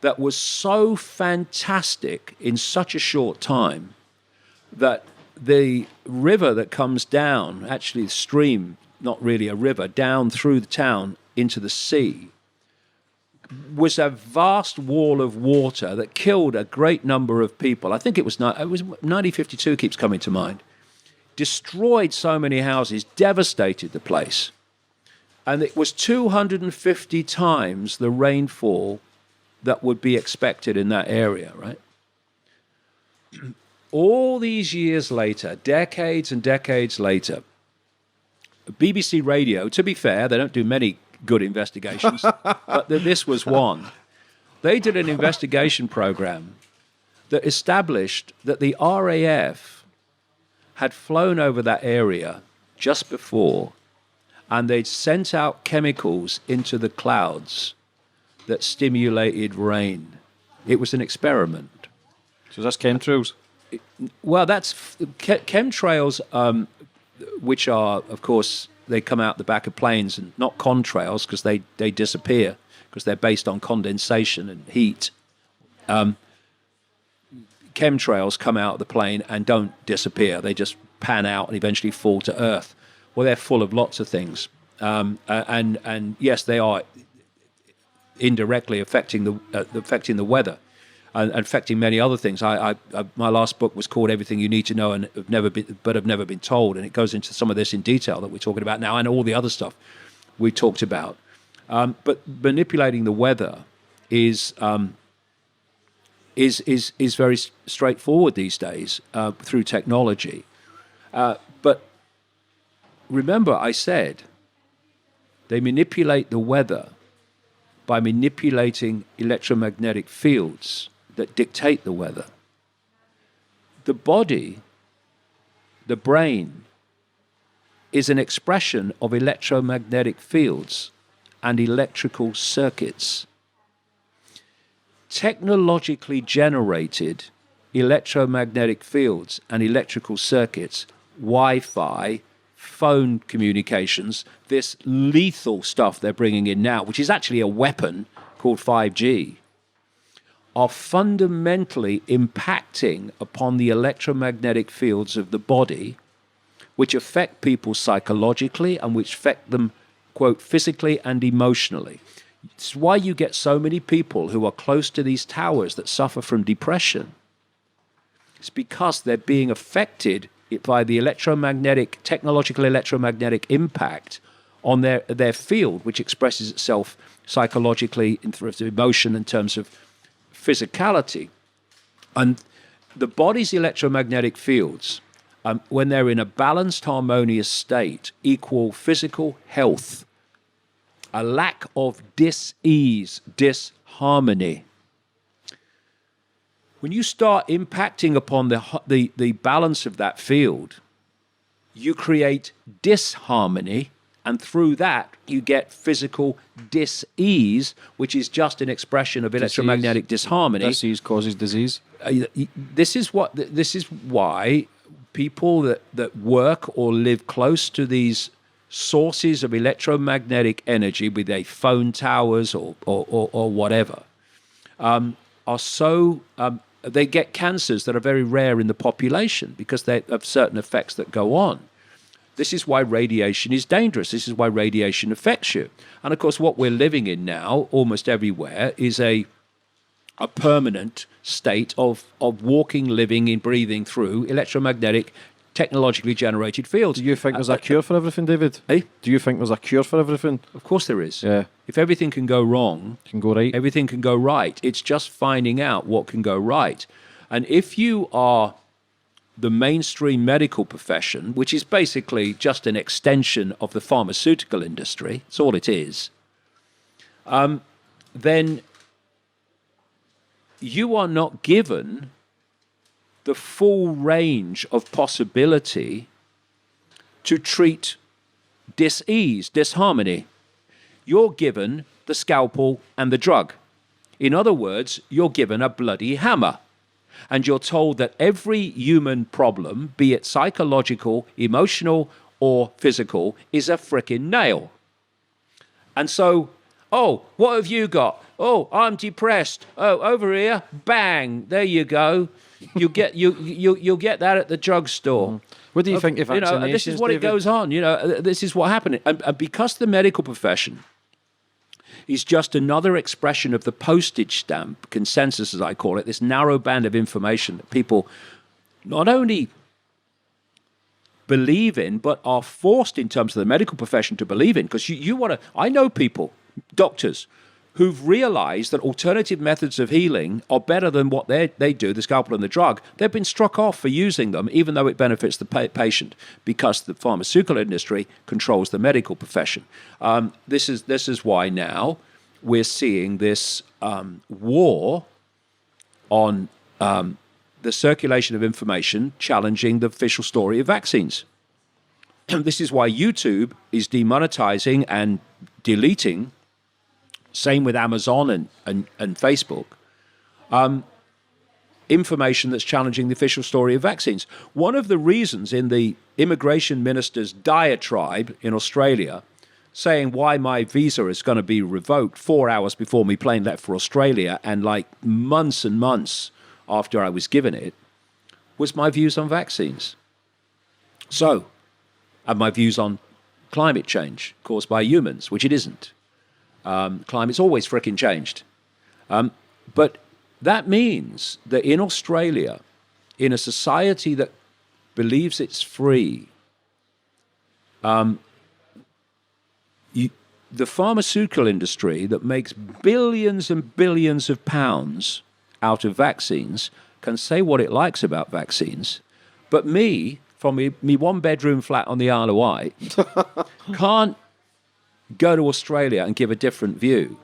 that was so fantastic in such a short time that the river that comes down, actually the stream, not really a river, down through the town into the sea, was a vast wall of water that killed a great number of people. I think it was 1952 keeps coming to mind. Destroyed so many houses, devastated the place. And it was 250 times the rainfall that would be expected in that area, right? All these years later, decades and decades later, BBC Radio, to be fair, they don't do many good investigations, but this was one, They did an investigation program that established that the RAF had flown over that area just before, and they'd sent out chemicals into the clouds that stimulated rain. It was an experiment. So that's chemtrails. Well, that's chemtrails, which are, of course, they come out the back of planes, and not contrails because they disappear because they're based on condensation and heat. Chemtrails come out of the plane and don't disappear. They just pan out and eventually fall to Earth. Well, they're full of lots of things. And yes, they are indirectly affecting the weather and affecting many other things. My last book was called Everything You Need to Know and Have Never Been Told, and it goes into some of this in detail that we're talking about now and all the other stuff we talked about. But manipulating the weather is very straightforward these days through technology. But remember, I said they manipulate the weather by manipulating electromagnetic fields that dictate the weather. The body, the brain, is an expression of electromagnetic fields and electrical circuits. Technologically generated electromagnetic fields and electrical circuits, Wi-Fi, phone communications, this lethal stuff they're bringing in now, which is actually a weapon called 5G, are fundamentally impacting upon the electromagnetic fields of the body, which affect people psychologically and which affect them, quote, physically and emotionally. It's why you get so many people who are close to these towers that suffer from depression. It's because they're being affected by the technological electromagnetic impact on their field, which expresses itself psychologically in terms of emotion, in terms of physicality. And the body's electromagnetic fields, when they're in a balanced, harmonious state, equal physical health, a lack of dis-ease, disharmony. When you start impacting upon the balance of that field, you create disharmony, and through that you get physical dis-ease, which is just an expression of electromagnetic disharmony. Disease causes disease. This is why people that work or live close to these sources of electromagnetic energy, be they phone towers or whatever, are so they get cancers that are very rare in the population because they have certain effects that go on. This is why radiation is dangerous. This is why radiation affects you. And of course, what we're living in now, almost everywhere, is a permanent state of walking, living, and breathing through electromagnetic, technologically generated fields. Do you think there's a cure for everything, David? Eh? Do you think there's a cure for everything? Of course there is. Yeah. If everything can go wrong, Can go right. everything can go right. It's just finding out what can go right. And if you are the mainstream medical profession, which is basically just an extension of the pharmaceutical industry, that's all it is, then you are not given the full range of possibility to treat dis-ease, disharmony. You're given the scalpel and the drug. In other words, you're given a bloody hammer. And you're told that every human problem, be it psychological, emotional, or physical, is a frickin' nail. And so, oh, what have you got? Oh, I'm depressed. Oh, over here, bang, there you go. You'll get that at the drugstore. What do you think of vaccinations, this is what David? it goes on. This is what happened. And because the medical profession is just another expression of the postage stamp consensus, as I call it, this narrow band of information that people not only believe in, but are forced in terms of the medical profession to believe in. Because I know people, doctors, who've realized that alternative methods of healing are better than what they do, the scalpel and the drug. They've been struck off for using them, even though it benefits the patient, because the pharmaceutical industry controls the medical profession. This is why now we're seeing this war on the circulation of information challenging the official story of vaccines. This is why YouTube is demonetizing and deleting, same with Amazon and Facebook, information that's challenging the official story of vaccines. One of the reasons in the immigration minister's diatribe in Australia saying why my visa is going to be revoked 4 hours before my plane left for Australia and like months and months after I was given it was my views on vaccines. So, and my views on climate change caused by humans, which it isn't. Climate's always frickin' changed. But that means that in Australia, in a society that believes it's free, the pharmaceutical industry that makes billions and billions of pounds out of vaccines can say what it likes about vaccines, but me, from me one-bedroom flat on the Isle of Wight, can't go to Australia and give a different view.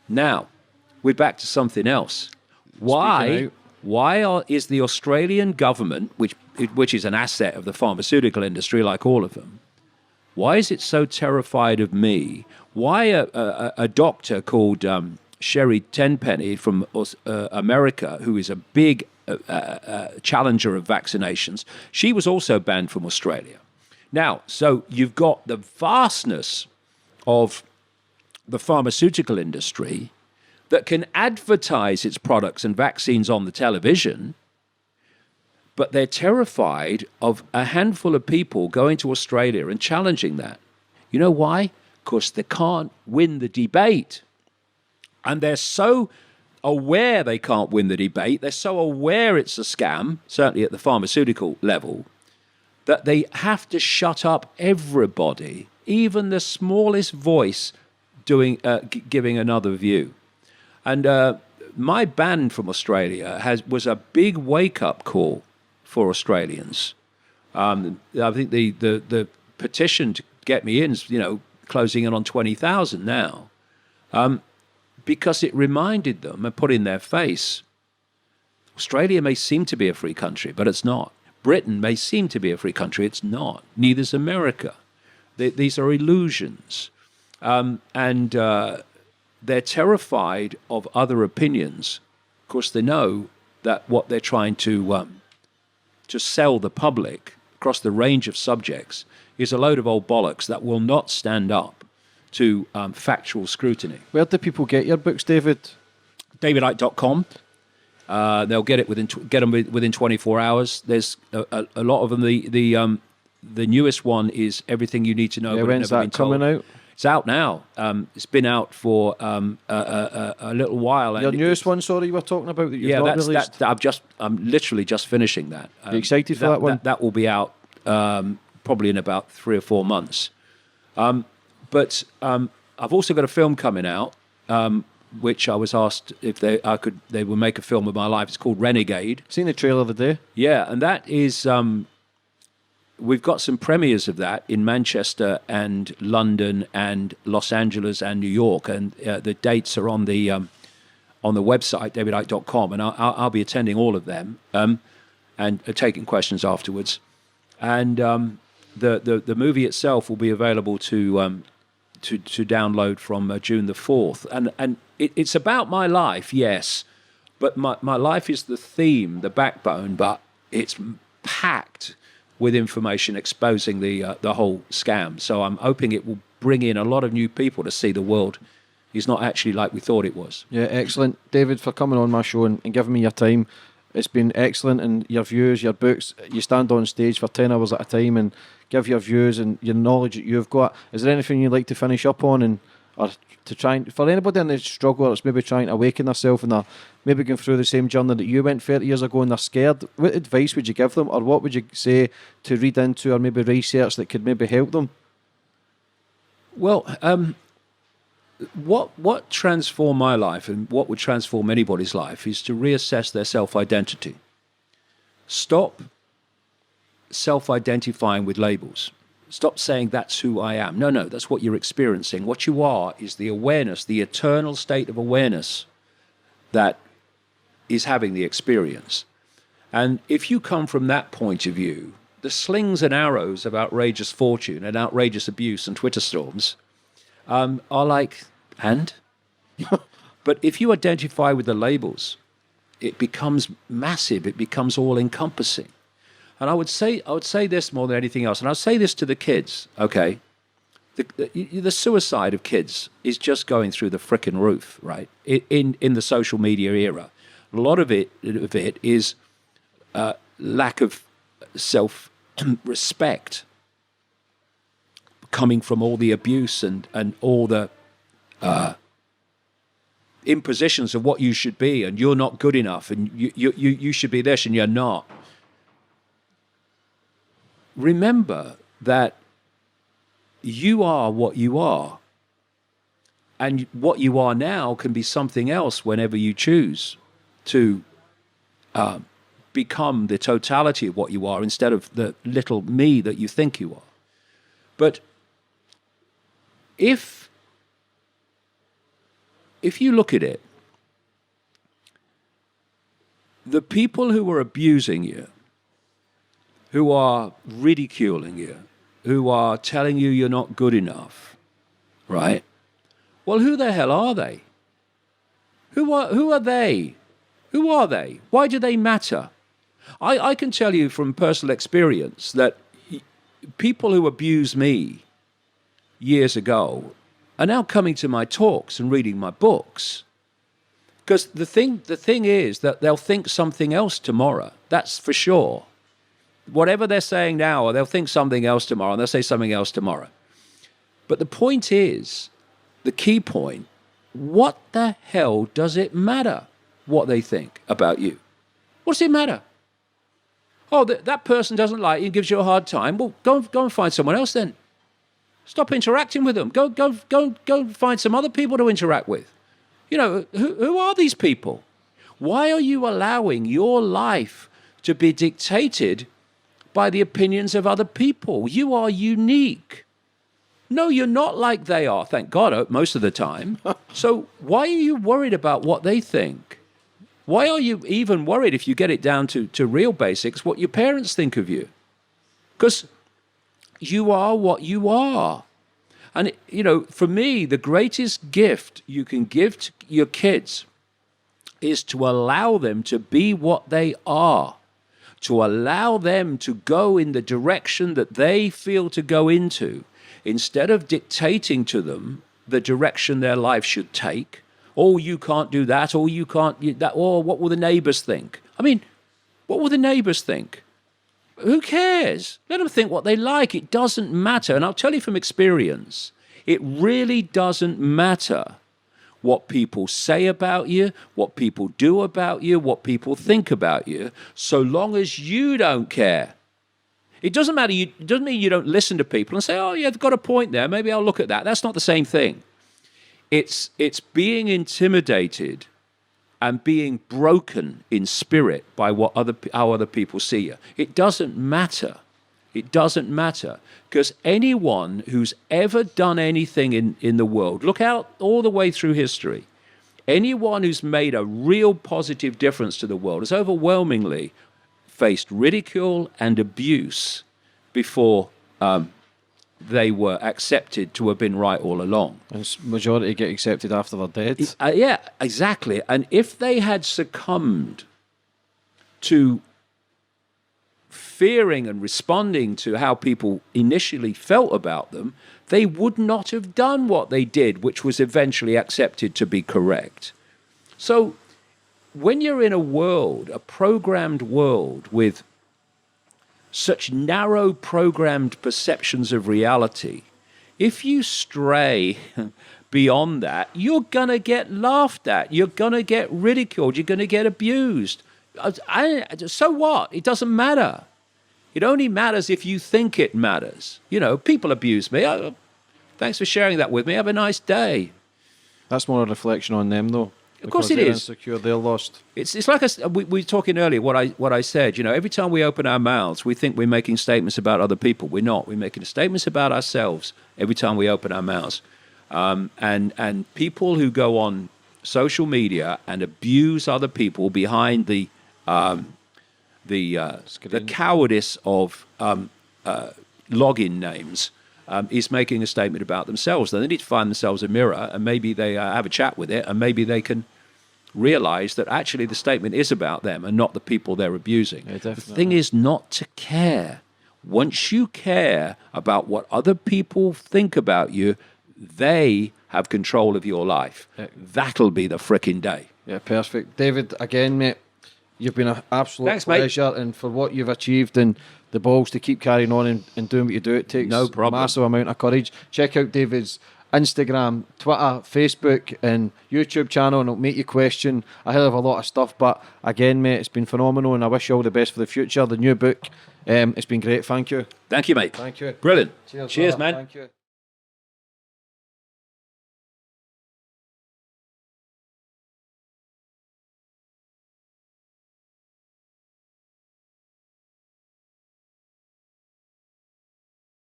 Now, we're back to something else. Is the Australian government, which is an asset of the pharmaceutical industry like all of them, why is it so terrified of me? Why a doctor called Sherry Tenpenny from America, who is a big challenger of vaccinations, she was also banned from Australia. Now, so you've got the vastness of the pharmaceutical industry that can advertise its products and vaccines on the television, but they're terrified of a handful of people going to Australia and challenging that. You know why? Because they can't win the debate. And they're so aware they can't win the debate, they're so aware it's a scam, certainly at the pharmaceutical level, that they have to shut up everybody, even the smallest voice giving another view. And my ban from Australia was a big wake-up call for Australians. I think the petition to get me in is, closing in on 20,000 now, because it reminded them and put in their face, Australia may seem to be a free country, but it's not. Britain may seem to be a free country, it's not. Neither's America. These are illusions. And they're terrified of other opinions. Of course, they know that what they're trying to sell the public across the range of subjects is a load of old bollocks that will not stand up to factual scrutiny. Where do people get your books, David? DavidIcke.com. They'll get them within 24 hours. There's a lot of them. The newest one is Everything You Need to Know. Yeah, when's that coming out? It's out now. It's been out for a little while. Your newest one, sorry, you were talking about that you've not released? I'm literally just finishing that. Are you excited for that one? That will be out probably in about 3 or 4 months. But I've also got a film coming out, which I was asked if they would make a film of my life. It's called Renegade. Seen the trailer today. Yeah, and that is. We've got some premieres of that in Manchester and London and Los Angeles and New York, and the dates are on the website davidicke.com, and I'll be attending all of them and taking questions afterwards. And the movie itself will be available to download from June the 4th, and it's about my life, yes, but my life is the theme, the backbone, but it's packed with information exposing the whole scam. So I'm hoping it will bring in a lot of new people to see the world is not actually like we thought it was. Yeah, excellent. David, for coming on my show and giving me your time. It's been excellent, and your views, your books, you stand on stage for 10 hours at a time and give your views and your knowledge that you've got. Is there anything you'd like to finish up on, or to try and, for anybody in the struggle that's maybe trying to awaken themselves and they're maybe going through the same journey that you went 30 years ago and they're scared, what advice would you give them, or what would you say to read into or maybe research that could maybe help them? Well, what transformed my life and what would transform anybody's life is to reassess their self-identity. Stop self-identifying with labels. Stop saying that's who I am. No, that's what you're experiencing. What you are is the awareness, the eternal state of awareness that is having the experience. And if you come from that point of view, the slings and arrows of outrageous fortune and outrageous abuse and Twitter storms are like, and? But if you identify with the labels, it becomes massive. It becomes all-encompassing. And I would say this more than anything else, and I'll say this to the kids, okay? The suicide of kids is just going through the frickin' roof, right? In the social media era. A lot of it is lack of self-respect coming from all the abuse and all the impositions of what you should be, and you're not good enough, and you should be this and you're not. Remember that you are what you are, and what you are now can be something else whenever you choose to become the totality of what you are instead of the little me that you think you are. But if you look at it, the people who are abusing you, who are ridiculing you, who are telling you you're not good enough, right? Well, who the hell are they? Who are they? Who are they? Why do they matter? I can tell you from personal experience that people who abused me years ago are now coming to my talks and reading my books. Because the thing is that they'll think something else tomorrow. That's for sure. Whatever they're saying now, they'll think something else tomorrow, and they'll say something else tomorrow. But the point is, the key point, what the hell does it matter what they think about you? What does it matter? Oh, that person doesn't like you and gives you a hard time. Well, go and find someone else then. Stop interacting with them. Go find some other people to interact with. You know, who are these people? Why are you allowing your life to be dictated by the opinions of other people? You are unique. No, you're not like they are, thank God, most of the time. So why are you worried about what they think? Why are you even worried, if you get it down to real basics, what your parents think of you? Because you are what you are. And, you know, for me, the greatest gift you can give to your kids is to allow them to be what they are, to allow them to go in the direction that they feel to go into, instead of dictating to them the direction their life should take. Oh, you can't do that, or you can't do that, or what will the neighbors think? I mean, what will the neighbors think? Who cares? Let them think what they like. It doesn't matter. And I'll tell you from experience, it really doesn't matter what people say about you, what people do about you, what people think about you, so long as you don't care. It doesn't matter. It doesn't mean you don't listen to people and say, oh, yeah, they've got a point there. Maybe I'll look at that. That's not the same thing. It's being intimidated and being broken in spirit by how other people see you. It doesn't matter. It doesn't matter. Because anyone who's ever done anything in the world, look out all the way through history, anyone who's made a real positive difference to the world has overwhelmingly faced ridicule and abuse before they were accepted to have been right all along. And majority get accepted after they're dead. Yeah, exactly. And if they had succumbed to fearing and responding to how people initially felt about them, they would not have done what they did, which was eventually accepted to be correct. So when you're in a world, a programmed world with such narrow programmed perceptions of reality, if you stray beyond that, you're going to get laughed at, you're going to get ridiculed, you're going to get abused. So what? It doesn't matter. It only matters if you think it matters. You know, people abuse me. Oh, thanks for sharing that with me. Have a nice day. That's more a reflection on them, though. Of course it they're is. insecure, they're lost. It's like we were talking earlier. What I said. Every time we open our mouths, we think we're making statements about other people. We're not. We're making statements about ourselves every time we open our mouths. And people who go on social media and abuse other people behind the cowardice of login names is making a statement about themselves. Then they need to find themselves a mirror, and maybe they have a chat with it, and maybe they can realize that actually the statement is about them and not the people they're abusing. Yeah, the thing is not to care. Once you care about what other people think about you, they have control of your life. That'll be the frickin' day. Yeah, perfect. David, again, mate, you've been an absolute Thanks, mate. pleasure, and for what you've achieved and the balls to keep carrying on and doing what you do, it takes No problem. a massive amount of courage. Check out David's Instagram, Twitter, Facebook and YouTube channel, and it'll make you question a hell of a lot of stuff. But again, mate, it's been phenomenal, and I wish you all the best for the future. The new book, it's been great. Thank you. Thank you, mate. Thank you. Brilliant. Cheers, Cheers, brother. man. Thank you.